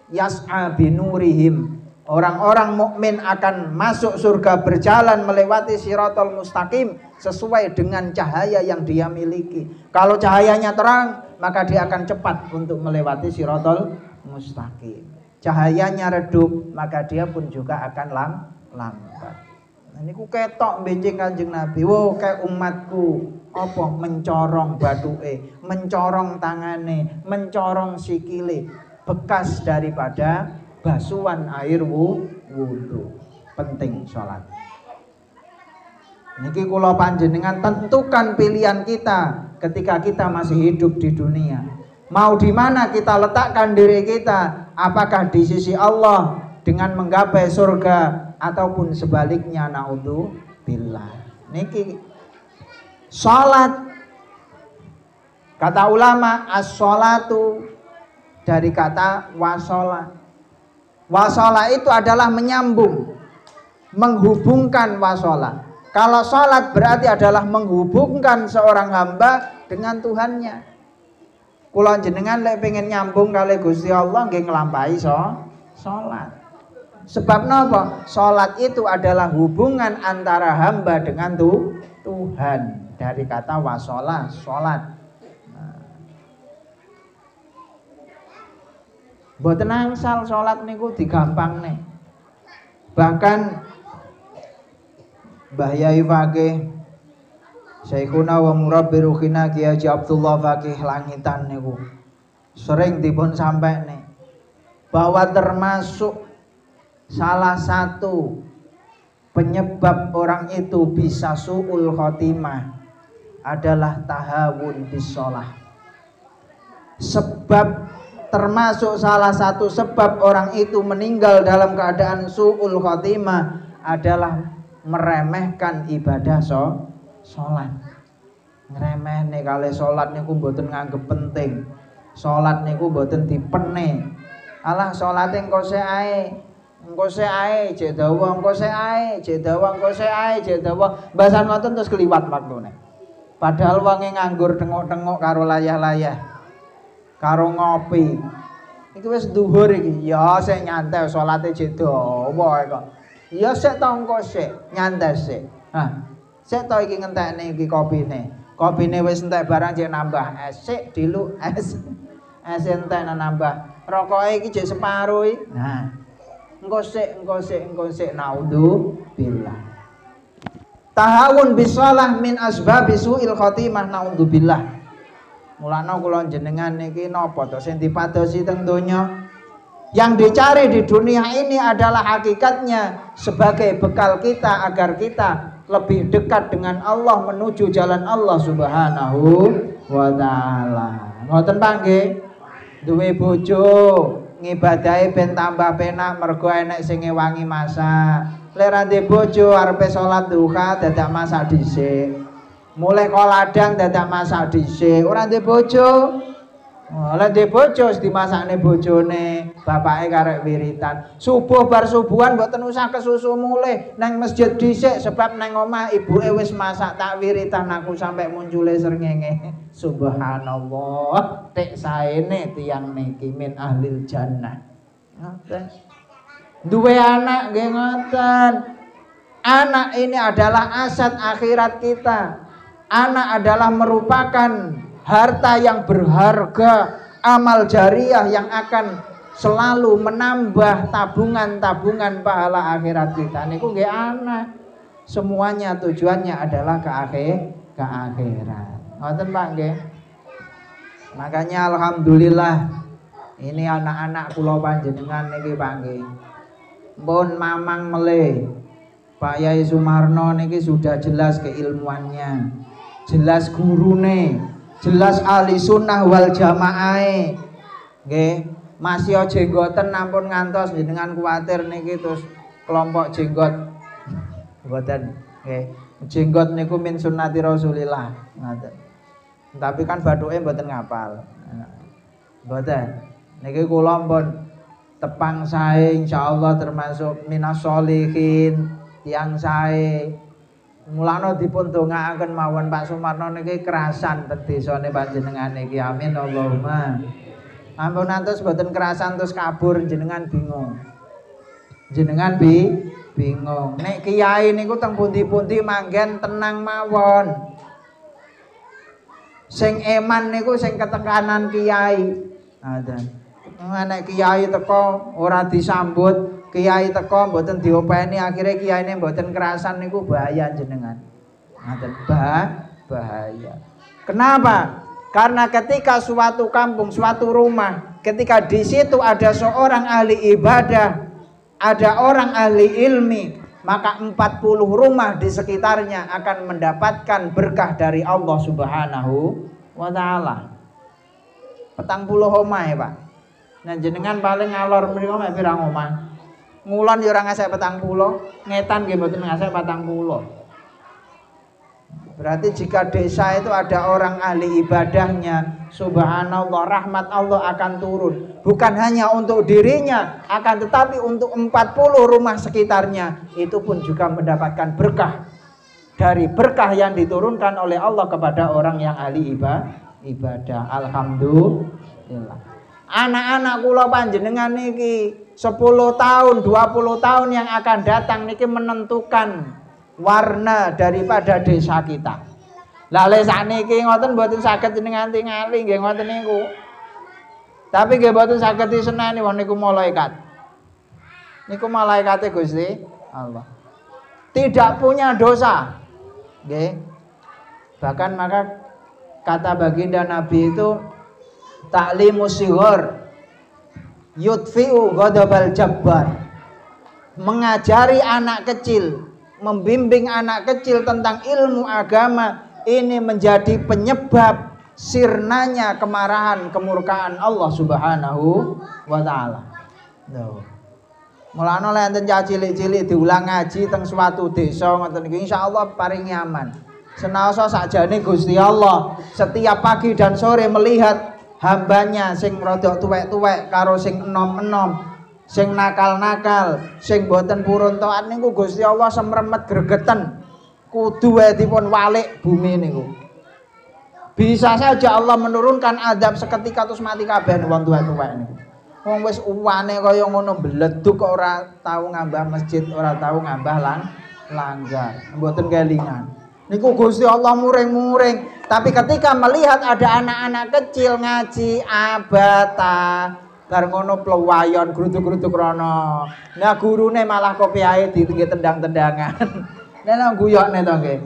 Yas'a binurihim. Orang-orang mukmin akan masuk surga berjalan melewati Shiratal Mustaqim sesuai dengan cahaya yang dia miliki. Kalau cahayanya terang, maka dia akan cepat untuk melewati Shiratal Mustaqim. Cahayanya redup, maka dia pun juga akan lambat. Nah, niku ketok benjing Kanjeng Nabi. Wo kayak umatku apa mencorong bathuke, mencorong tangane, mencorong sikile, bekas daripada basuhan air wudhu. Penting sholat. Niki kula panjenengan tentukan pilihan kita ketika kita masih hidup di dunia. Mau di mana kita letakkan diri kita? Apakah di sisi Allah dengan menggapai surga ataupun sebaliknya, naudzubillah. Niki sholat, kata ulama as-sholatu dari kata wasola. Wasola itu adalah menyambung, menghubungkan wasola. Kalau sholat berarti adalah menghubungkan seorang hamba dengan Tuhannya. Kula jenengan lek pengen nyambung kali Gusti Allah nggih nglampahi sholat. Sebab napa? Sholat itu adalah hubungan antara hamba dengan Tuhan. Dari kata wasola, sholat. Mboten angsal sholat niku digampangne. Bahkan Mbah Yai Fakih Syekhuna wa Murabbi Ruhina Kiai Abdullah Fakih Langitan niku sering dipun sampaikne bahwa termasuk salah satu penyebab orang itu bisa su'ul khotimah adalah tahawun bis sholah. Sebab termasuk salah satu sebab orang itu meninggal dalam keadaan su'ul khotimah adalah meremehkan ibadah sholat. Ngremehne kali sholat niku mboten nganggep penting. Sholat niku mboten dipene. Alah sholate engko sik ae. Engko sik ae, jek dawa engko sik ae, jek dawa engko sik ae, jek dawa. Bahasan ngoten terus keliwat waktune. Padahal wonge nganggur tengok-tengok karo layah-layah. Karo ngopi. Iki wis dhuwur iki. Ya sik nyantai salate jek dawa kok. Ya sik ta engko sik, nyantai sik. Hah. Sik ta iki ngentekne iki kopine. Kopine wis entek barang jek nambah es sik diluk es. entek nambah. Rokoke iki jek separo iki. Nah. Engko sik naudzubillah. Tahawun bisalah min asbabi suil khotimah naudzubillah. Mulane kula jenengan niki napa to sing dipadosi teng donya? Yang dicari di dunia ini adalah hakikatnya sebagai bekal kita agar kita lebih dekat dengan Allah menuju jalan Allah Subhanahu wa taala. Ngoten Pak nggih? Duwe bojo ngibadahi ben tambah penak mergo enek sing ngewangi masak. Lek ra ndek bojo arepe salat duha dadak masak dhisik. Mulai koladang dadak masak dhisik. Ora ndek bojo. Lek ndek bojo wis dimasakne bojone, bapake karek wiritan. Subuh bar subuhan mboten usah kesusu mulih nang masjid dhisik sebab nang omah ibuke wis masak tak wiritan aku sampai muncule srengenge. Subhanallah, tek saene tiyang niki min ahlil jannah. Ngoten. Duwe anak nggih ngoten. Anak ini adalah aset akhirat kita. Anak adalah merupakan harta yang berharga, amal jariah yang akan selalu menambah tabungan-tabungan pahala akhirat kita. Niku nggih anak. Semuanya tujuannya adalah ke akhirat. Ngoten Pak nggih. Makanya alhamdulillah ini anak-anak kula panjenengan niki Pak nggih. Pun mamang meleh. Pak Yai Sumarno niki sudah jelas keilmuannya. Jelas gurune, jelas ahli sunnah wal jamaah. Nggih, masih jenggoten ampun ngantos jenengan kuwatir niki terus kelompok jenggot. Mboten nggih. Jenggot niku min sunnati Rasulillah. Ngoten. Tapi kan bathuke mboten ngapal. Mboten. Niki kula pun tepang sae insyaallah termasuk minas sholihin, tiyang sae. Mulane dipun dongaaken mawon Pak Sumarno niki kerasan teng desane panjenengan niki. Amin Allahumma. Ampun antos mboten kerasan terus kabur jenengan bingung. Jenengan bingung. Nek kiai niku teng pundi-pundi manggen tenang mawon. Sing eman niku sing ketekanan kiai. Ngoten. Nek kiai teko ora disambut, kiai teko mboten diopeni akhire kiyaine mboten kerasan niku bahaya jenengan. Ngoten bahaya. Kenapa? Karena ketika suatu kampung, suatu rumah, ketika di situ ada seorang ahli ibadah, ada orang ahli ilmi, maka 40 rumah di sekitarnya akan mendapatkan berkah dari Allah Subhanahu wa taala. 40 omah ya Pak. Nah jenengan paling ngalor mriko mek pirang omah. Ngulon ya ora ngasek 40, ngetan nggih mboten ngasek 40. Berarti jika desa itu ada orang ahli ibadahnya, subhanallah rahmat Allah akan turun. Bukan hanya untuk dirinya, akan tetapi untuk 40 rumah sekitarnya. Itu pun juga mendapatkan berkah. Dari berkah yang diturunkan oleh Allah kepada orang yang ahli ibadah. Alhamdulillah. Anak-anak kula panjenengan niki 10 tahun, 20 tahun yang akan datang niki menentukan warna daripada desa kita. Lah lek sakniki ngoten mboten saged jenengan tingali nggih ngoten niku. Tapi nggih mboten saged diseneni wong niku malaikat. Niku malaikate Gusti Allah. Tidak punya dosa. Nggih. Bahkan maka kata baginda Nabi itu ta'limus sighar yudfi'u ghadabal jabbar. Mengajari anak kecil, membimbing anak kecil tentang ilmu agama ini menjadi penyebab sirnanya kemarahan kemurkaan Allah Subhanahu wa taala. Mulane lek enten cilik-cilik diulang ngaji teng suatu desa ngoten iki insyaallah paring aman. Senaosa sakjane Gusti Allah setiap pagi dan sore melihat hambanya sing rada tuwek-tuwek karo sing enom-enom, sing nakal-nakal, sing boten purun taat niku Gusti Allah semremet gregeten. Kudu wae dipun walik bumi niku. Bisa saja Allah menurunkan azab seketika terus mati kabeh wong tuwek-tuwek niku. Wong wis uwane kaya ngono bleduk kok ora tau ngambah masjid, ora tau ngambah langgar. Mboten kelingan. Niku Gusti Allah muring-muring. Tapi ketika melihat ada anak-anak kecil ngaji abata, bar ngono plewayon grutuk-grutuk rono. Nah gurune malah kopi ae tendang-tendangan. Nang guyokne to nggih.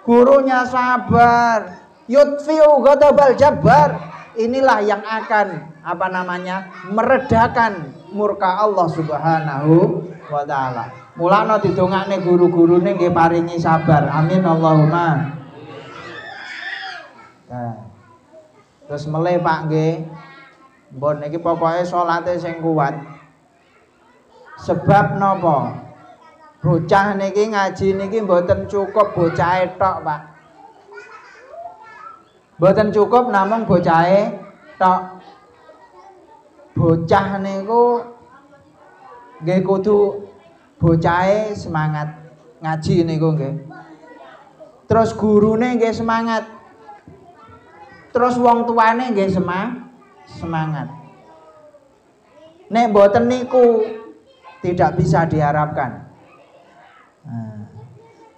Gurunya sabar. Yutfi'u ghadabal jabbar. Inilah yang akan meredakan murka Allah Subhanahu wa taala. Mulane didongakne guru-gurune nggih paringi sabar. Amin Allahumma. Nah. Terus meleh Pak nggih. Mbon niki pokoke salate sing kuat. Sebab napa? Bocah niki ngaji niki mboten cukup bocahe tok, Pak. Mboten cukup namung bocahe tok. Bocah niku nggih kudu bocahe semangat ngaji niku nggih. Terus gurune nggih semangat. Terus wong tuane nggih semangat. Nek mboten niku tidak bisa diharapkan. Nah,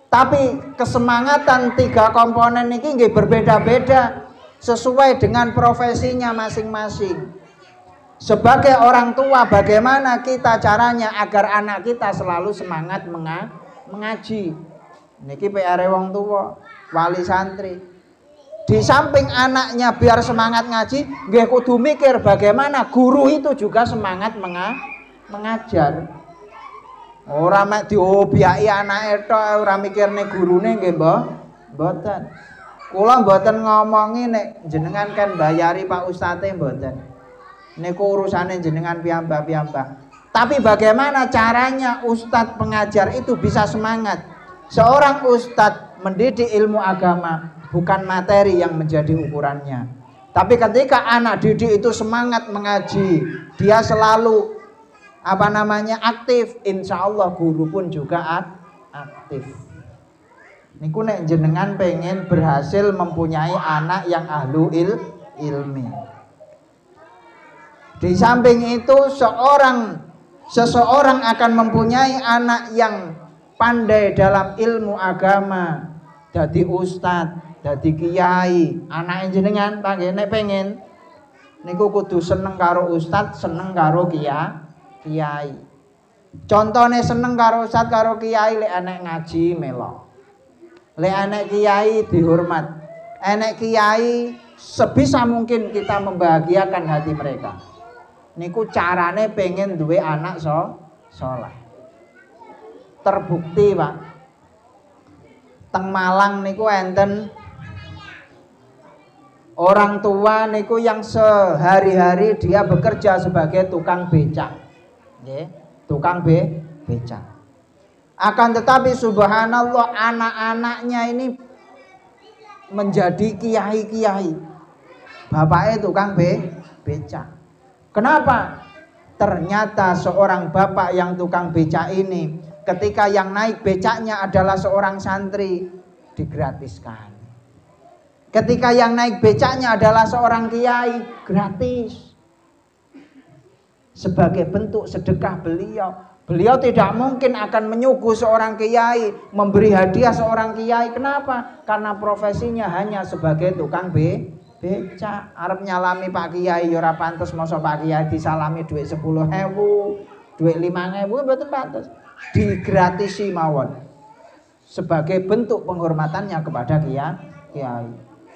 tapi kesemangatan 3 komponen ini nggih berbeda-beda sesuai dengan profesinya masing-masing. Sebagai orang tua, bagaimana kita caranya agar anak kita selalu semangat mengaji? Niki PR wong tua, wali santri. Di samping anaknya biar semangat ngaji, nggih kudu mikir bagaimana guru itu juga semangat mengajar. Ora mek diobiaki anake tok, ora mikirne gurune nggih, mboten. Kula mboten ngomongi nek jenengan kan bayari Pak Ustadz mboten. Niku urusane jenengan piyambak-piyambak. Tapi bagaimana caranya ustadz pengajar itu bisa semangat? Seorang ustadz mendidik ilmu agama bukan materi yang menjadi ukurannya. Tapi ketika anak didik itu semangat mengaji, dia selalu aktif, insya Allah guru pun juga aktif. Niku nek jenengan pengen berhasil mempunyai anak yang ahlu ilmi. Di samping itu seseorang akan mempunyai anak yang pandai dalam ilmu agama, jadi ustadz, jadi kiai. Anak jenengan nek pengen niku kudu seneng karo ustadz, seneng karo kiai. Contohnya seneng karo ustadz karo kiai, lek anak ngaji melo, lek anak kiai dihormat, anak kiai sebisa mungkin kita membahagiakan hati mereka. Niku carane pengen duwe anak saleh. Terbukti Pak, teng Malang niku enten orang tua niku yang sehari-hari dia bekerja sebagai tukang becak. Nggih, tukang becak. Akan tetapi subhanallah anak-anaknya ini menjadi kiai-kiai. Bapaknya tukang becak. Kenapa? Ternyata seorang bapak yang tukang becak ini ketika yang naik becaknya adalah seorang santri digratiskan. Ketika yang naik becaknya adalah seorang kiai, gratis. Sebagai bentuk sedekah beliau. Beliau tidak mungkin akan menyuguh seorang kiai, memberi hadiah seorang kiai. Kenapa? Karena profesinya hanya sebagai tukang becak. Arep nyalami Pak Kiai ya ora pantes, masa Pak Kiai disalami duit 10.000, duit 5.000 mboten pantes. Digratisi mawon. Sebagai bentuk penghormatannya kepada kiai.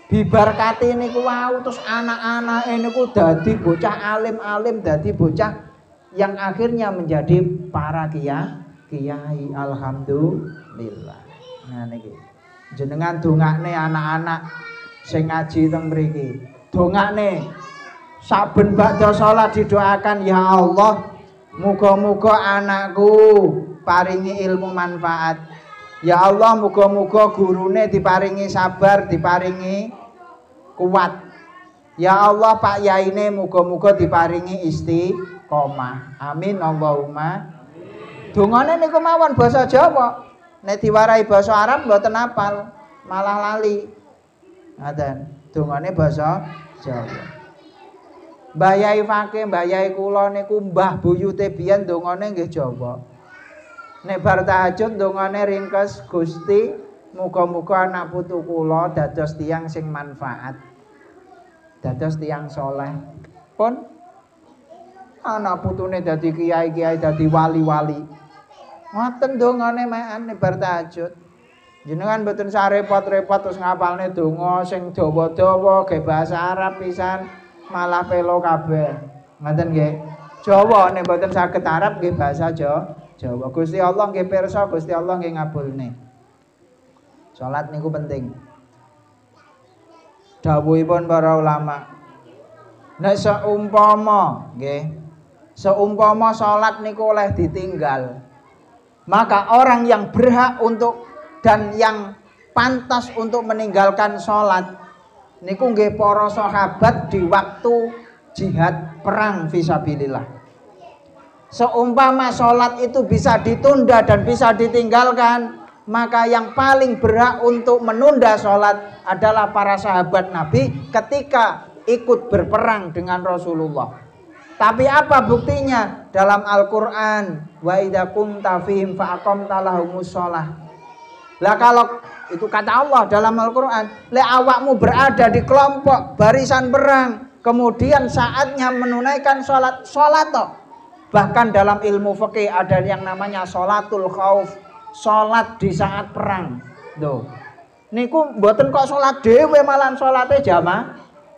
Bibarkati niku wau terus anak-anak niku dadi bocah alim-alim, dadi bocah yang akhirnya menjadi para kiai. Alhamdulillah. Nah niki jenengan dongakne anak-anak sing ngaji teng mriki. Dongakne saben badha salat didoakan, ya Allah, muga-muga anakku paringi ilmu manfaat. Ya Allah, muga-muga gurune diparingi sabar, diparingi kuat. Ya Allah, Pak Yaine muga-muga diparingi istiqomah. Amin Allahumma. Dongane niku mawon basa Jawa. Nek diwarai basa Arab mboten hafal, malah lali. Ngaten, dongane basa Jawa. Mbah Yai Fakih, Mbah Yai kula niku mbah buyute biyen dongane nggih Jawa. Nek bar tahajud dongane ringkes, Gusti Muga-muga anak putu kula dados tiyang sing manfaat. Dados tiyang soleh. Pun anak putune dadi kiai-kiai, dadi wali-wali. Ngoten dongane mek bar tahajud. Jenengan mboten sarepot-repot terus ngapalne donga sing dawa-dawa ge bahasa Arab pisan, malah pelo kabeh. Ngoten nggih. Jawa nek mboten saged Arab nggih bahasa Jawa. Gusti Allah nggih pirsa, Gusti Allah nggih ngabulne. Salat niku penting. Dawuhipun para ulama. Nek seumpama nggih, seumpama salat niku oleh ditinggal, maka orang yang berhak untuk dan yang pantas untuk meninggalkan sholat niku nggih para sahabat di waktu jihad perang fisabilillah. Seumpama sholat itu bisa ditunda dan bisa ditinggalkan, maka yang paling berhak untuk menunda sholat adalah para sahabat Nabi ketika ikut berperang dengan Rasulullah. Tapi apa buktinya? Dalam Al-Quran, wa idza kunta fihim fa aqamta lahumus shalah. Lah kalau itu kata Allah dalam Al-Quran, le awakmu berada di kelompok barisan perang, kemudian saatnya menunaikan sholat, sholat toh. Bahkan dalam ilmu fikih ada yang namanya sholatul khauf, sholat di saat perang. Tuh, niku mboten kok sholat dewe malah sholatnya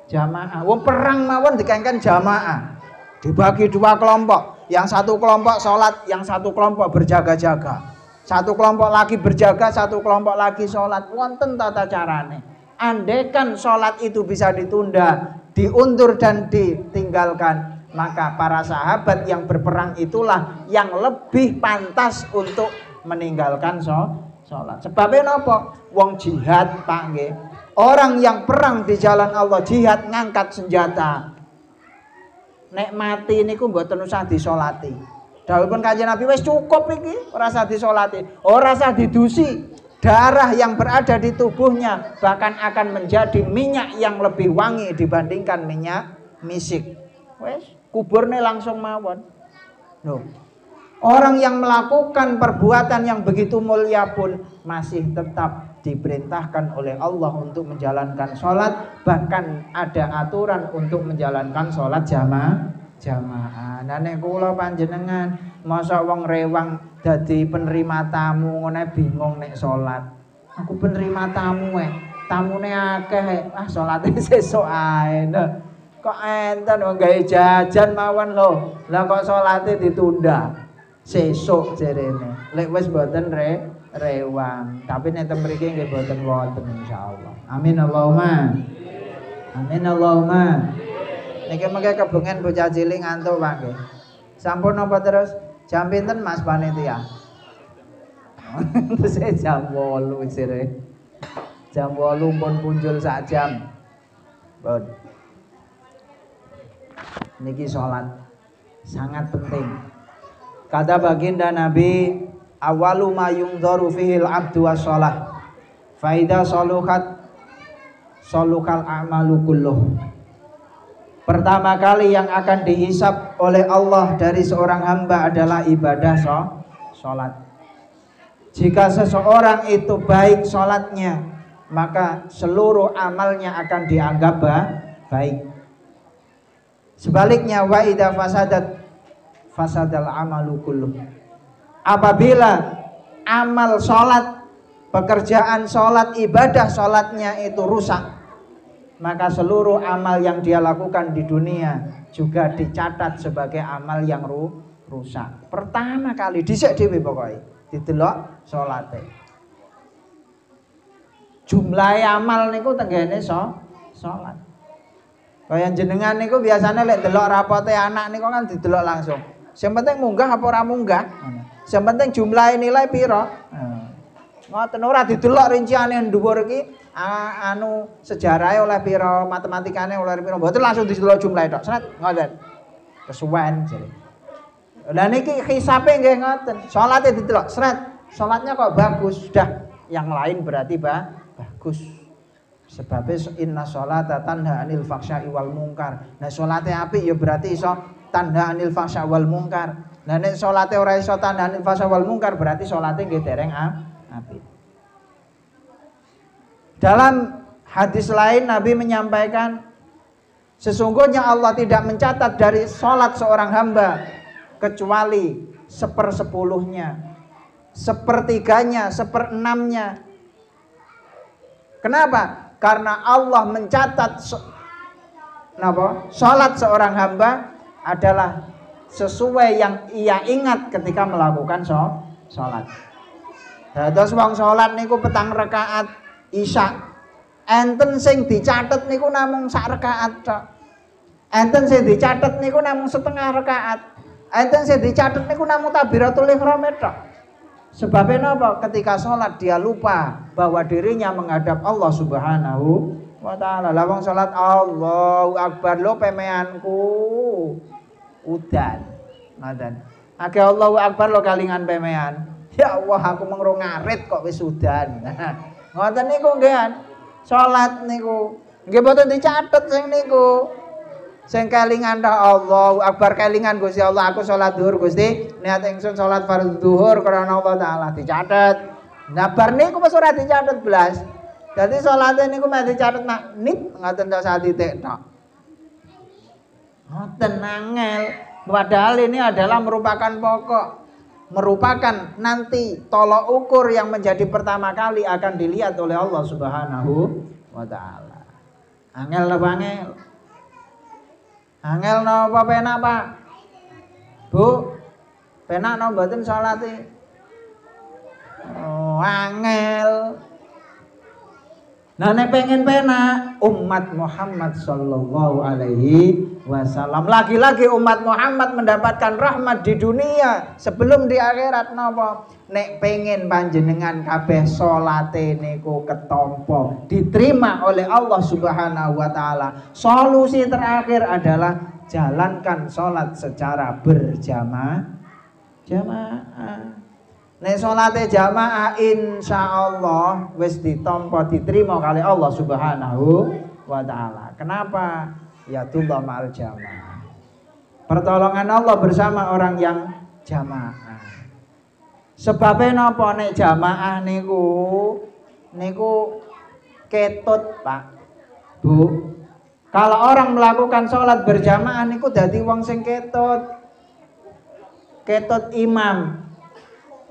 jamaah. Wong perang mawon dikengken jamaah, dibagi dua kelompok, yang satu kelompok sholat, yang satu kelompok berjaga-jaga. Satu kelompok lagi berjaga, satu kelompok lagi sholat. Wonten tata carane. Andaikan sholat itu bisa ditunda, diundur dan ditinggalkan, maka para sahabat yang berperang itulah yang lebih pantas untuk meninggalkan sholat. Sebabnya apa? Wong jihad Pak nggih. Orang yang perang di jalan Allah, jihad ngangkat senjata. Nek mati niku mboten usah disolati. Dawuhipun Kanjeng Nabi wis cukup iki, ora usah disolati, ora usah didusi. Darah yang berada di tubuhnya bahkan akan menjadi minyak yang lebih wangi dibandingkan minyak misik. Wis kuburne langsung mawon. Loh. Orang yang melakukan perbuatan yang begitu mulia pun masih tetap diperintahkan oleh Allah untuk menjalankan sholat. Bahkan ada aturan untuk menjalankan sholat jamaah. Nah nek kula panjenengan masa wong rewang dadi penerima tamu ngene bingung nek salat. Aku penerima tamu tamune akeh salate sesuk ae. Kok enten wong gawe jajan mawon lho. Lah kok salate ditunda. Sesuk jerene. Lek wis mboten rewang. Tapi nek ten mriki nggih mboten wonten insyaallah. Amin Allahumma. Amin Allahumma. Niki mengke kebengen bocah cilik ngantuk Pak nggih. Sampun napa terus? Jam pinten Mas panitia? Terus jam 8 sire. Jam 8 pun punjul sak jam. Pun. Niki salat sangat penting. Kata baginda Nabi, awalu ma yungdharu fihil abdu was-shalah. Fa idza saluhat salukal a'malu kulluh. Pertama kali yang akan dihisab oleh Allah dari seorang hamba adalah ibadah sholat. Jika seseorang itu baik sholatnya, maka seluruh amalnya akan dianggap baik. Sebaliknya wa idza fasadal amalu kulluh. Apabila amal sholat, pekerjaan sholat, ibadah sholatnya itu rusak, maka seluruh amal yang dia lakukan di dunia juga dicatat sebagai amal yang rusak. Pertama kali dhisik dhewe pokoke didelok salate. Jumlah amal niku tenggene salat. Kaya jenengan niku biasanya lek delok rapote anak niku kan didelok langsung. Sing penting munggah apa ora munggah. Sing penting jumlah nilai pira. Ngoten ora didelok rinciane dhuwur iki anu sejarahnya oleh piro, matematikanya oleh piro, mboten langsung didelok jumlah tok. Sret ngoten. Kesuwen jare. Lah niki hisabe nggih ngoten. Salate didelok, sret. Salatnya kok bagus, sudah yang lain berarti bagus. Sebabnya inna sholata tanha anil fahsya'i wal munkar. Nah salate apik ya berarti iso tanha anil fahsya' wal munkar. Nah nek salate ora iso tanha anil fahsya' wal munkar berarti salate nggih dereng apik. Dalam hadis lain Nabi menyampaikan, sesungguhnya Allah tidak mencatat dari sholat seorang hamba kecuali 1/10-nya, 1/3-nya, 1/6-nya. Kenapa? Karena Allah mencatat sholat seorang hamba adalah sesuai yang ia ingat ketika melakukan sholat. Terus wong sholat niku petang rakaat isya, enten sing dicatet niku namung sak rakaat tok. Enten sing dicatet niku namung setengah rakaat. Enten sing dicatet niku namung takbiratul ihram tok. Sebabnya apa? Ketika sholat dia lupa bahwa dirinya menghadap Allah Subhanahu wa ta'ala. Lah wong sholat Allahu Akbar lo pemeanku udan. Ngoten. Akeh Allahu Akbar lo kalingan pemean. Ya Allah aku mengrung ngarit kok wis udan. Ngoten niku nggih. Salat niku nggih boten dicatet sing niku. Sing kelingan tok Allahu Akbar, kelingan Gusti Allah aku salat zuhur Gusti, niat ingsun salat fardhu zuhur karena Allah taala dicatet. Nah bar niku wis ora dicatet blas. Dadi salate niku meh dicatet nak nit ngoten tok satitik tok. Ngoten angel. Padahal ini adalah merupakan pokok, merupakan nanti tolok ukur yang menjadi pertama kali akan dilihat oleh Allah Subhanahu wa ta'ala. Angel apa angel? Angel napa penak Pak? Bu, penak napa mboten salate? Oh, angel. Nah nek pengen penak umat Muhammad sallallahu alaihi wasallam, lagi-lagi umat Muhammad mendapatkan rahmat di dunia sebelum di akhirat napa? Nek pengen panjenengan kabeh salate niku ketampa diterima oleh Allah Subhanahu wa taala. Solusi terakhir adalah jalankan salat secara berjamaah. Nek salate jamaah insyaallah wis ditampa diterima kali Allah Subhanahu wa taala. Kenapa? Ya tullah ma'al jamaah. Pertolongan Allah bersama orang yang jamaah. Sebabnya napa nek jamaah niku ketut Pak. Bu. Kalau orang melakukan sholat berjamaah niku dadi wong sing ketut. Ketut imam.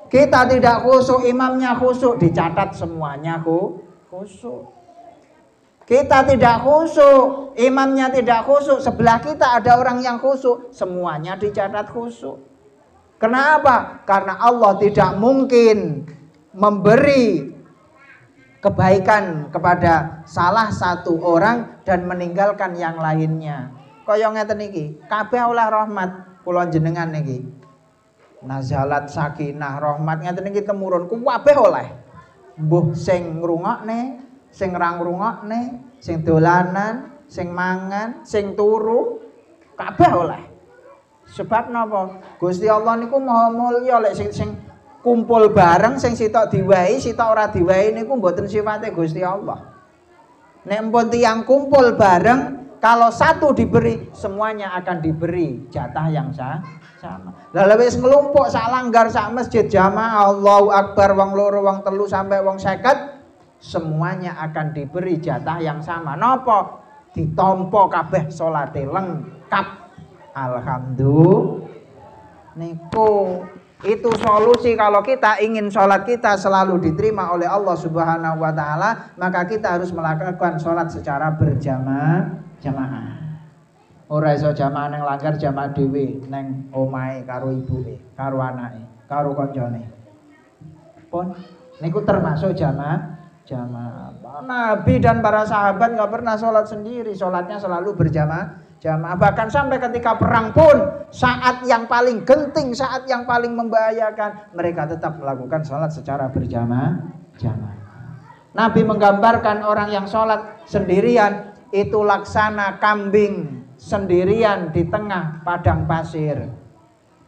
Kita tidak khusyuk, imamnya khusyuk, dicatat semuanya khusyuk. Kita tidak khusyuk, imamnya tidak khusyuk, sebelah kita ada orang yang khusyuk, semuanya dicatat khusyuk. Kenapa? Karena Allah tidak mungkin memberi kebaikan kepada salah satu orang dan meninggalkan yang lainnya. Kaya ngeten iki, kabeh oleh rahmat kula jenengan niki. Nazalat sakinah rahmat ngeten iki temurun kabeh oleh. Mbuh sing ngrungokne, sing ra ngrungokne, sing dolanan, sing mangan, sing turu, kabeh oleh. Sebab napa? Gusti Allah niku maha mulya lek sing kumpul bareng sing sitok diwahi, sitok ora diwahi niku mboten sifate Gusti Allah. Nek mpun tiyang kumpul bareng, kalau satu diberi, semuanya akan diberi jatah yang sama. Lah wis nglumpuk sak langgar sak masjid jamaah Allahu Akbar wong loro wong telu sampai wong 50 semuanya akan diberi jatah yang sama. Napa? Ditampa kabeh salate lengkap. Alhamdulillah. Niku itu solusi kalau kita ingin sholat kita selalu diterima oleh Allah Subhanahu wa ta'ala, maka kita harus melakukan sholat secara berjamaah. Ora iso jamaah nang langgar, jamaah dhewe nang omahe karo ibuke, karo anake, karo kancane. Pun niku termasuk jamaah. Nabi dan para sahabat enggak pernah sholat sendiri, sholatnya selalu berjamaah. Bahkan sampai ketika perang pun, saat yang paling genting, saat yang paling membahayakan, mereka tetap melakukan sholat secara berjamaah. Nabi menggambarkan orang yang sholat sendirian itu laksana kambing sendirian di tengah padang pasir.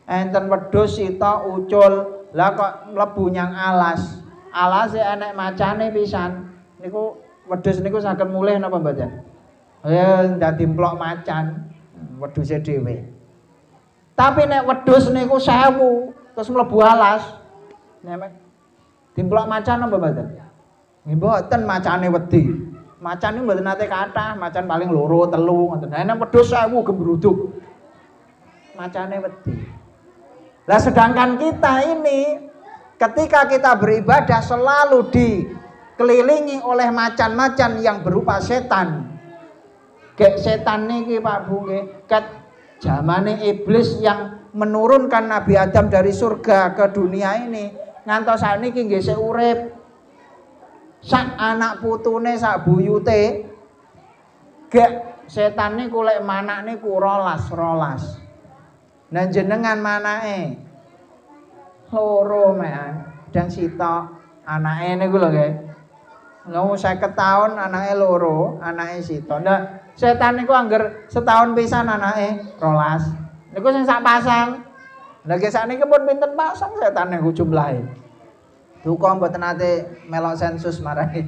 Enten wedhus sita ucul, lah kok mlebu nyang alas. Alase enek macane pisan. Niku wedhus niku saged mulih napa mboten? Ya dadi mplok macan wedhuse dhewe. Tapi nek wedhus niku 1000 terus mlebu alas. Nek dimplok macan apa mboten? Mboten macane wedi. Macan niku mboten nate kathah, macan paling loro, telu ngoten. Nah nek wedhus 1000 gembruduk. Macane wedi. Lah sedangkan kita ini ketika kita beribadah selalu dikelilingi oleh macan-macan yang berupa setan. Kayak setan niki Pak Bu nggih, ket zamane iblis yang menurunkan Nabi Adam dari surga ke dunia ini ngantos sakniki nggih sik urip. Sak anak putune sak buyute gek setan niku lek manak niku rolas. Nah jenengan manake loro mean dan sitok anake niku lho nggih. Lha 50 tahun anake loro, anake sitok. Nah setan niku angger setahun pisan anake rolas. Niku sing sak pasang. Lah nggih sakniki pun pinten pasang setan niku jumlahe. Duka mboten nate melok sensus marane.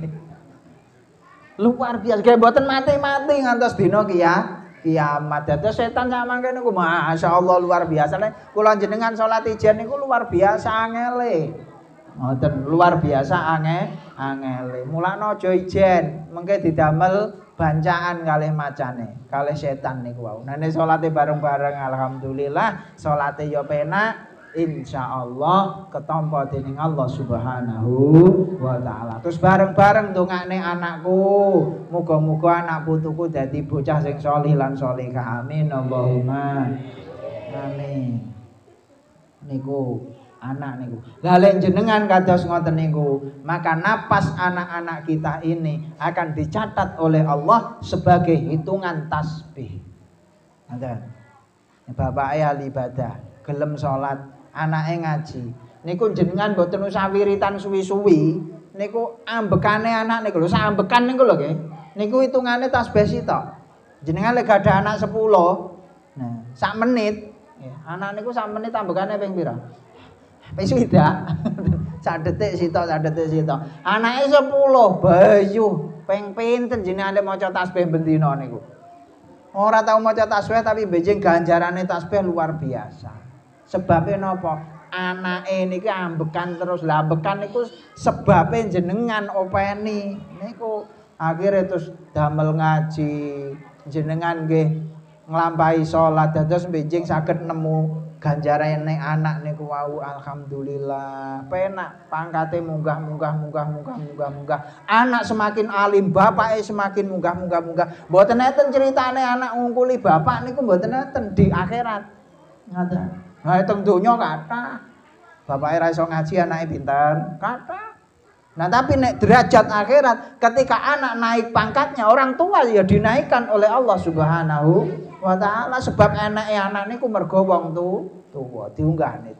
Luar biasa, kayak mboten mati-mati ngantos dina kiamat. Dados setan sak mangke niku masyaallah luar biasa. Nek kula jenengan salat ijen niku luar biasa angele. Ngoten luar biasa angele. Mulane aja ijen, mengke didamel bancaan kalih macane, kalih setan niku wau. Nah nek salate bareng-bareng alhamdulillah, salate ya penak. Insyaallah ketampa dening Allah Subhanahu wa taala. Terus bareng-bareng ndongakne anakku, muga-muga anak putuku dadi bocah sing sholih lan sholihah. Amin Allahumma amin. Niku anak niku. Lah lek jenengan kados ngoten niku, maka napas anak-anak kita ini akan dicatat oleh Allah sebagai hitungan tasbih. Ngoten. Bapak ahli ibadah, gelem salat, anake ngaji. Niku jenengan mboten usah wiritan suwi-suwi, niku ambekane anak niku lho, sak ambekan niku lho nggih. Niku hitungane tasbih sitok. Jenengan lek gadah anak 10, nah, sak menit, anak niku sak menit ambekane ping pira? Ping swidak. Sak detik sitok, sak detik sitok. Anake 10, bayu, ping pinten jenengan maca tasbih bendina niku. Ora tau maca tasbih tapi benjing ganjarane tasbih luar biasa. Sebabnya napa? Anake niki ambekan terus. Lah ambekan niku sebabe jenengan openi. Niku akhire terus damel ngaji. Jenengan nggih nglampahi salat dados benjing saged nemu ganjarane anak niku wau alhamdulillah. Penak pangkate munggah. Anak semakin alim, bapake semakin munggah. Mboten enten critane anak ngungkuli bapak niku mboten enten di akhirat. Ngoten. Nah, teng donya kathah. Bapake ra iso ngaji, anake pinter, kathah. Nah, tapi nek derajat akhirat, ketika anak naik pangkatnya, orang tua ya dinaikkan oleh Allah Subhanahu wa taala sebab enake anak niku mergo wong tuwa, diunggahne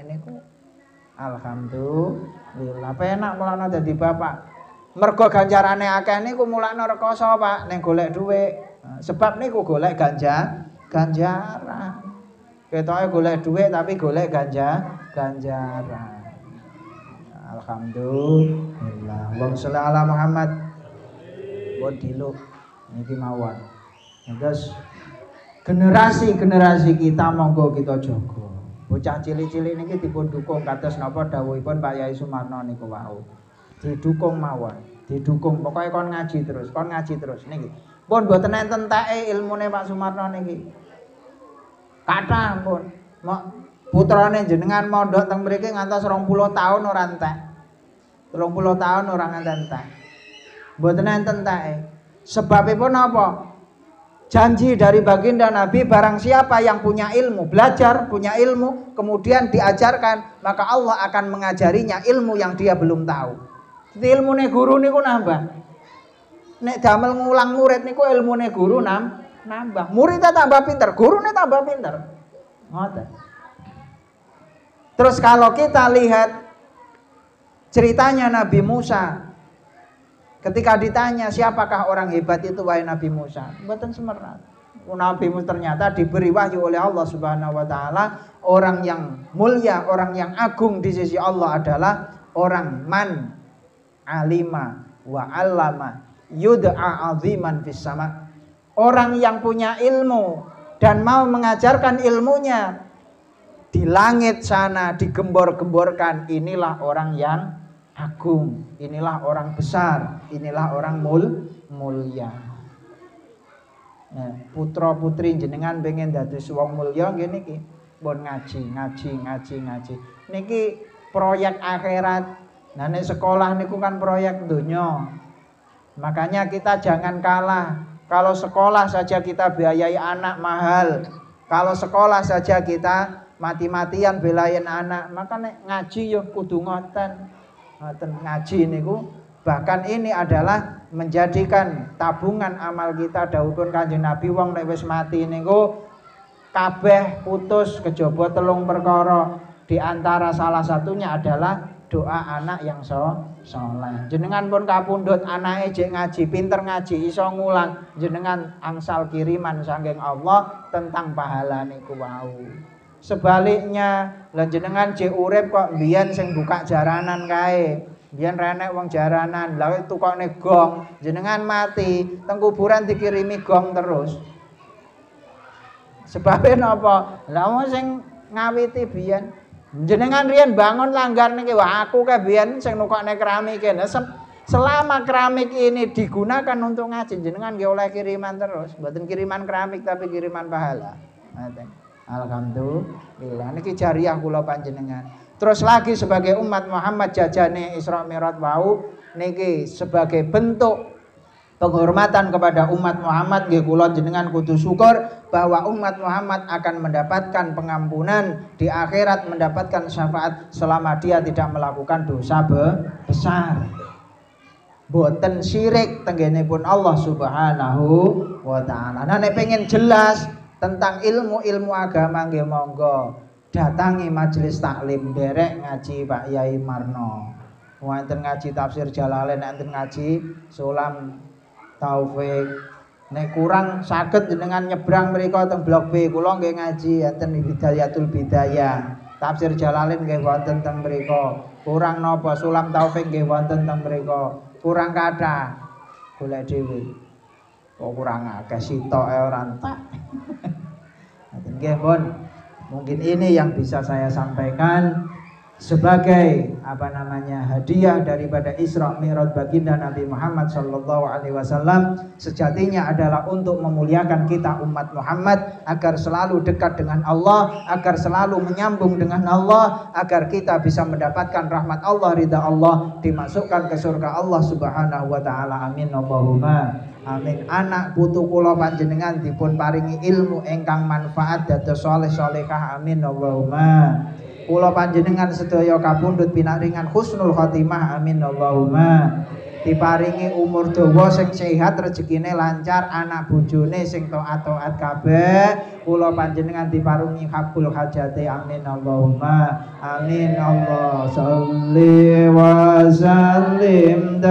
niku. Alhamdulillah penak mulane dadi bapak. Mergo ganjarane akeh niku mulane rekoso, Pak, ning golek dhuwit. Sebab niku golek ganjaran. Ketoke golek dhuwit tapi golek ganjaran. Alhamdulillah. Allahumma sholli ala Muhammad. Wadilu niki mawon. Terus generasi kita monggo kita jaga. Bocah cilik-cilik niki dipun dukung kados napa dawuhipun Pak Yai Sumarno niku wau. Didukung mawon, didukung pokoke kon ngaji terus niki. Pun mboten enten enteke ilmune Pak Sumarno niki. Kathah pun putrane jenengan mondok teng mriki ngantos 20 tahun ora entek. 30 tahun ora entek. Mboten enten enteke. Sebabipun apa? Janji dari baginda Nabi barang siapa yang punya ilmu, belajar, punya ilmu, kemudian diajarkan, maka Allah akan mengajarinya ilmu yang dia belum tahu. Jadi ilmune guru niku nambah. Nek damel ngulang murid niku ilmune guru nambah. Muridnya tambah pinter, gurunya tambah pinter. Ngoten. Terus kalau kita lihat ceritanya Nabi Musa, ketika ditanya siapakah orang hebat itu wahai Nabi Musa, mboten semerap. Nabi Musa ternyata diberi wahyu oleh Allah Subhanahu wa taala, orang yang mulia, orang yang agung di sisi Allah adalah orang man alima wa allama yud'a aziman fis sama. Orang yang punya ilmu dan mau mengajarkan ilmunya di langit sana digembor-gemborkan, inilah orang yang agung, inilah orang besar, inilah orang mulia. Nah, putra putri jenengan pengen dados wong mulya ngene iki, pun ngaji. Niki proyek akhirat. Nah, nek sekolah niku kan proyek donya. Makanya kita jangan kalah. Kalau sekolah saja kita biayai anak mahal, kalau sekolah saja kita mati-matian belain anak, maka nek ngaji yo kudu ngoten. Ngoten ngaji niku bahkan ini adalah menjadikan tabungan amal kita. Dawuhipun Kanjeng Nabi, wong nek wis mati niku kabeh putus kejaba 3 perkara. Di antara salah satunya adalah doa anak yang saleh. Jenengan pun kapundhut anake jek ngaji, pinter ngaji, iso ngulang, jenengan angsal kiriman saking Allah tentang pahala niku wau. Sebaliknya, lan jenengan jek urip kok mbiyen sing buka jaranan kae. Biyen renek wong jaranan, lha tukokne gong, jenengan mati, teng kuburan dikirimi gong terus. Sebabnya napa? Lah wong sing ngawiti biyen jenengan riyen bangun langgar niki, wah aku kae biyen sing nukokne keramik kene. Selama keramik ini digunakan untuk ngaji, jenengan nggih oleh kiriman terus, mboten kiriman keramik tapi kiriman pahala. Ngoten. Alhamdulillah niki jariah kula panjenengan. Terus lagi sebagai umat Muhammad jajane Isra Mi'raj wau niki sebagai bentuk penghormatan kepada umat Muhammad nggih kula jenengan kudu syukur bahwa umat Muhammad akan mendapatkan pengampunan di akhirat, mendapatkan syafaat selama dia tidak melakukan dosa besar. Boten syirik tenggenipun Allah Subhanahu wa taala. Nah nek pengen jelas tentang ilmu-ilmu agama nggih monggo datangi majelis taklim, derek ngaji Pak Yai Marno. Wonten ngaji tafsir Jalalain, wonten ngaji Sulam Taufik. Nek kurang saged jenengan nyebrang mriku teng Blok B, kula nggih ngaji wonten Bidayatul Bidayah. Tafsir Jalalain nggih wonten teng mriku. Kurang napa Sulam Taufik nggih wonten teng mriku. Kurang kathah golek dhewe. Kok kurang akeh sitoke ora entek. Nggih pun mungkin ini yang bisa saya sampaikan sebagai hadiah daripada Isra Mi'raj baginda Nabi Muhammad sallallahu alaihi wasallam. Sejatinya adalah untuk memuliakan kita umat Muhammad agar selalu dekat dengan Allah, agar selalu menyambung dengan Allah, agar kita bisa mendapatkan rahmat Allah, ridha Allah, dimasukkan ke surga Allah Subhanahu wa taala. Amin Allahumma amin. Anak putu kula panjenengan dipun paringi ilmu ingkang manfaat dados saleh salehah. Amin Allahumma. Kula panjenengan sedaya kapundhut pinaringan husnul khotimah. Amin Allahumma. Diparingi umur dawa sing sehat, rezekine lancar, anak bojone sing taat-taat kabeh. Kula panjenengan diparingi kabul hajate. Amin Allahumma. Amin. Allah sholli wa sallim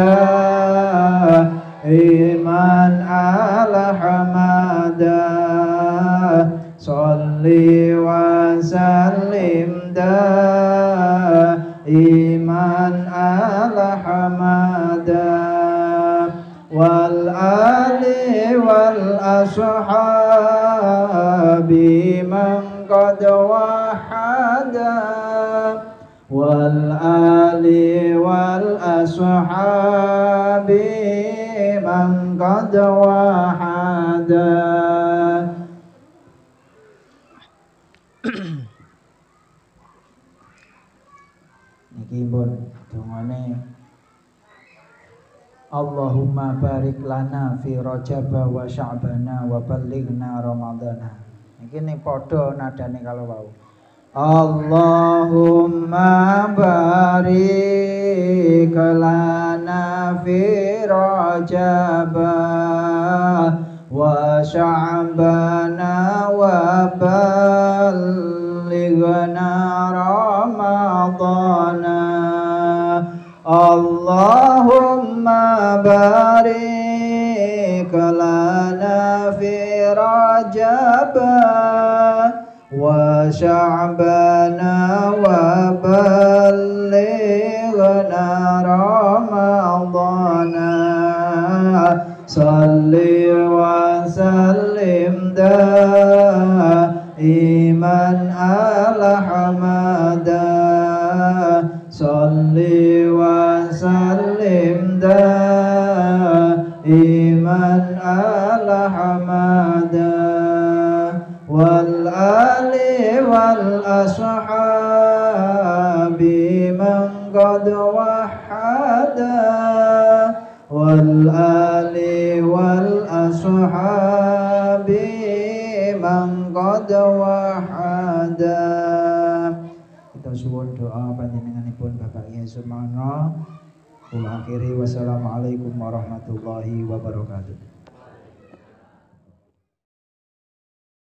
iman ala hamada sholli wa sallim iman ala hamada wal ali wal ashabi man qad wahada wal ali wal ashabi man qad wahada. Niki pun dongane Allahumma barik lana fi Rajab wa Sya'bana wa ballighna Ramadana. Niki ning padha nadane kalau wau. Allahumma barik lana fi Rajab wa Sya'bana wa ballighna Ramadana. Allahumma barik lana fi Rajab wa Sya'bana wa ballighna Ramadana. Salli wa sallim iman ala hamada. Salli wa آل حمدا والآل والأصحاب من قد وحدا والآل والأصحاب من قد وحدا. Kita suwun doa panjenenganipun Bapak Kyai Sumarno. Kula akhiri wassalamualaikum warahmatullahi wabarakatuh.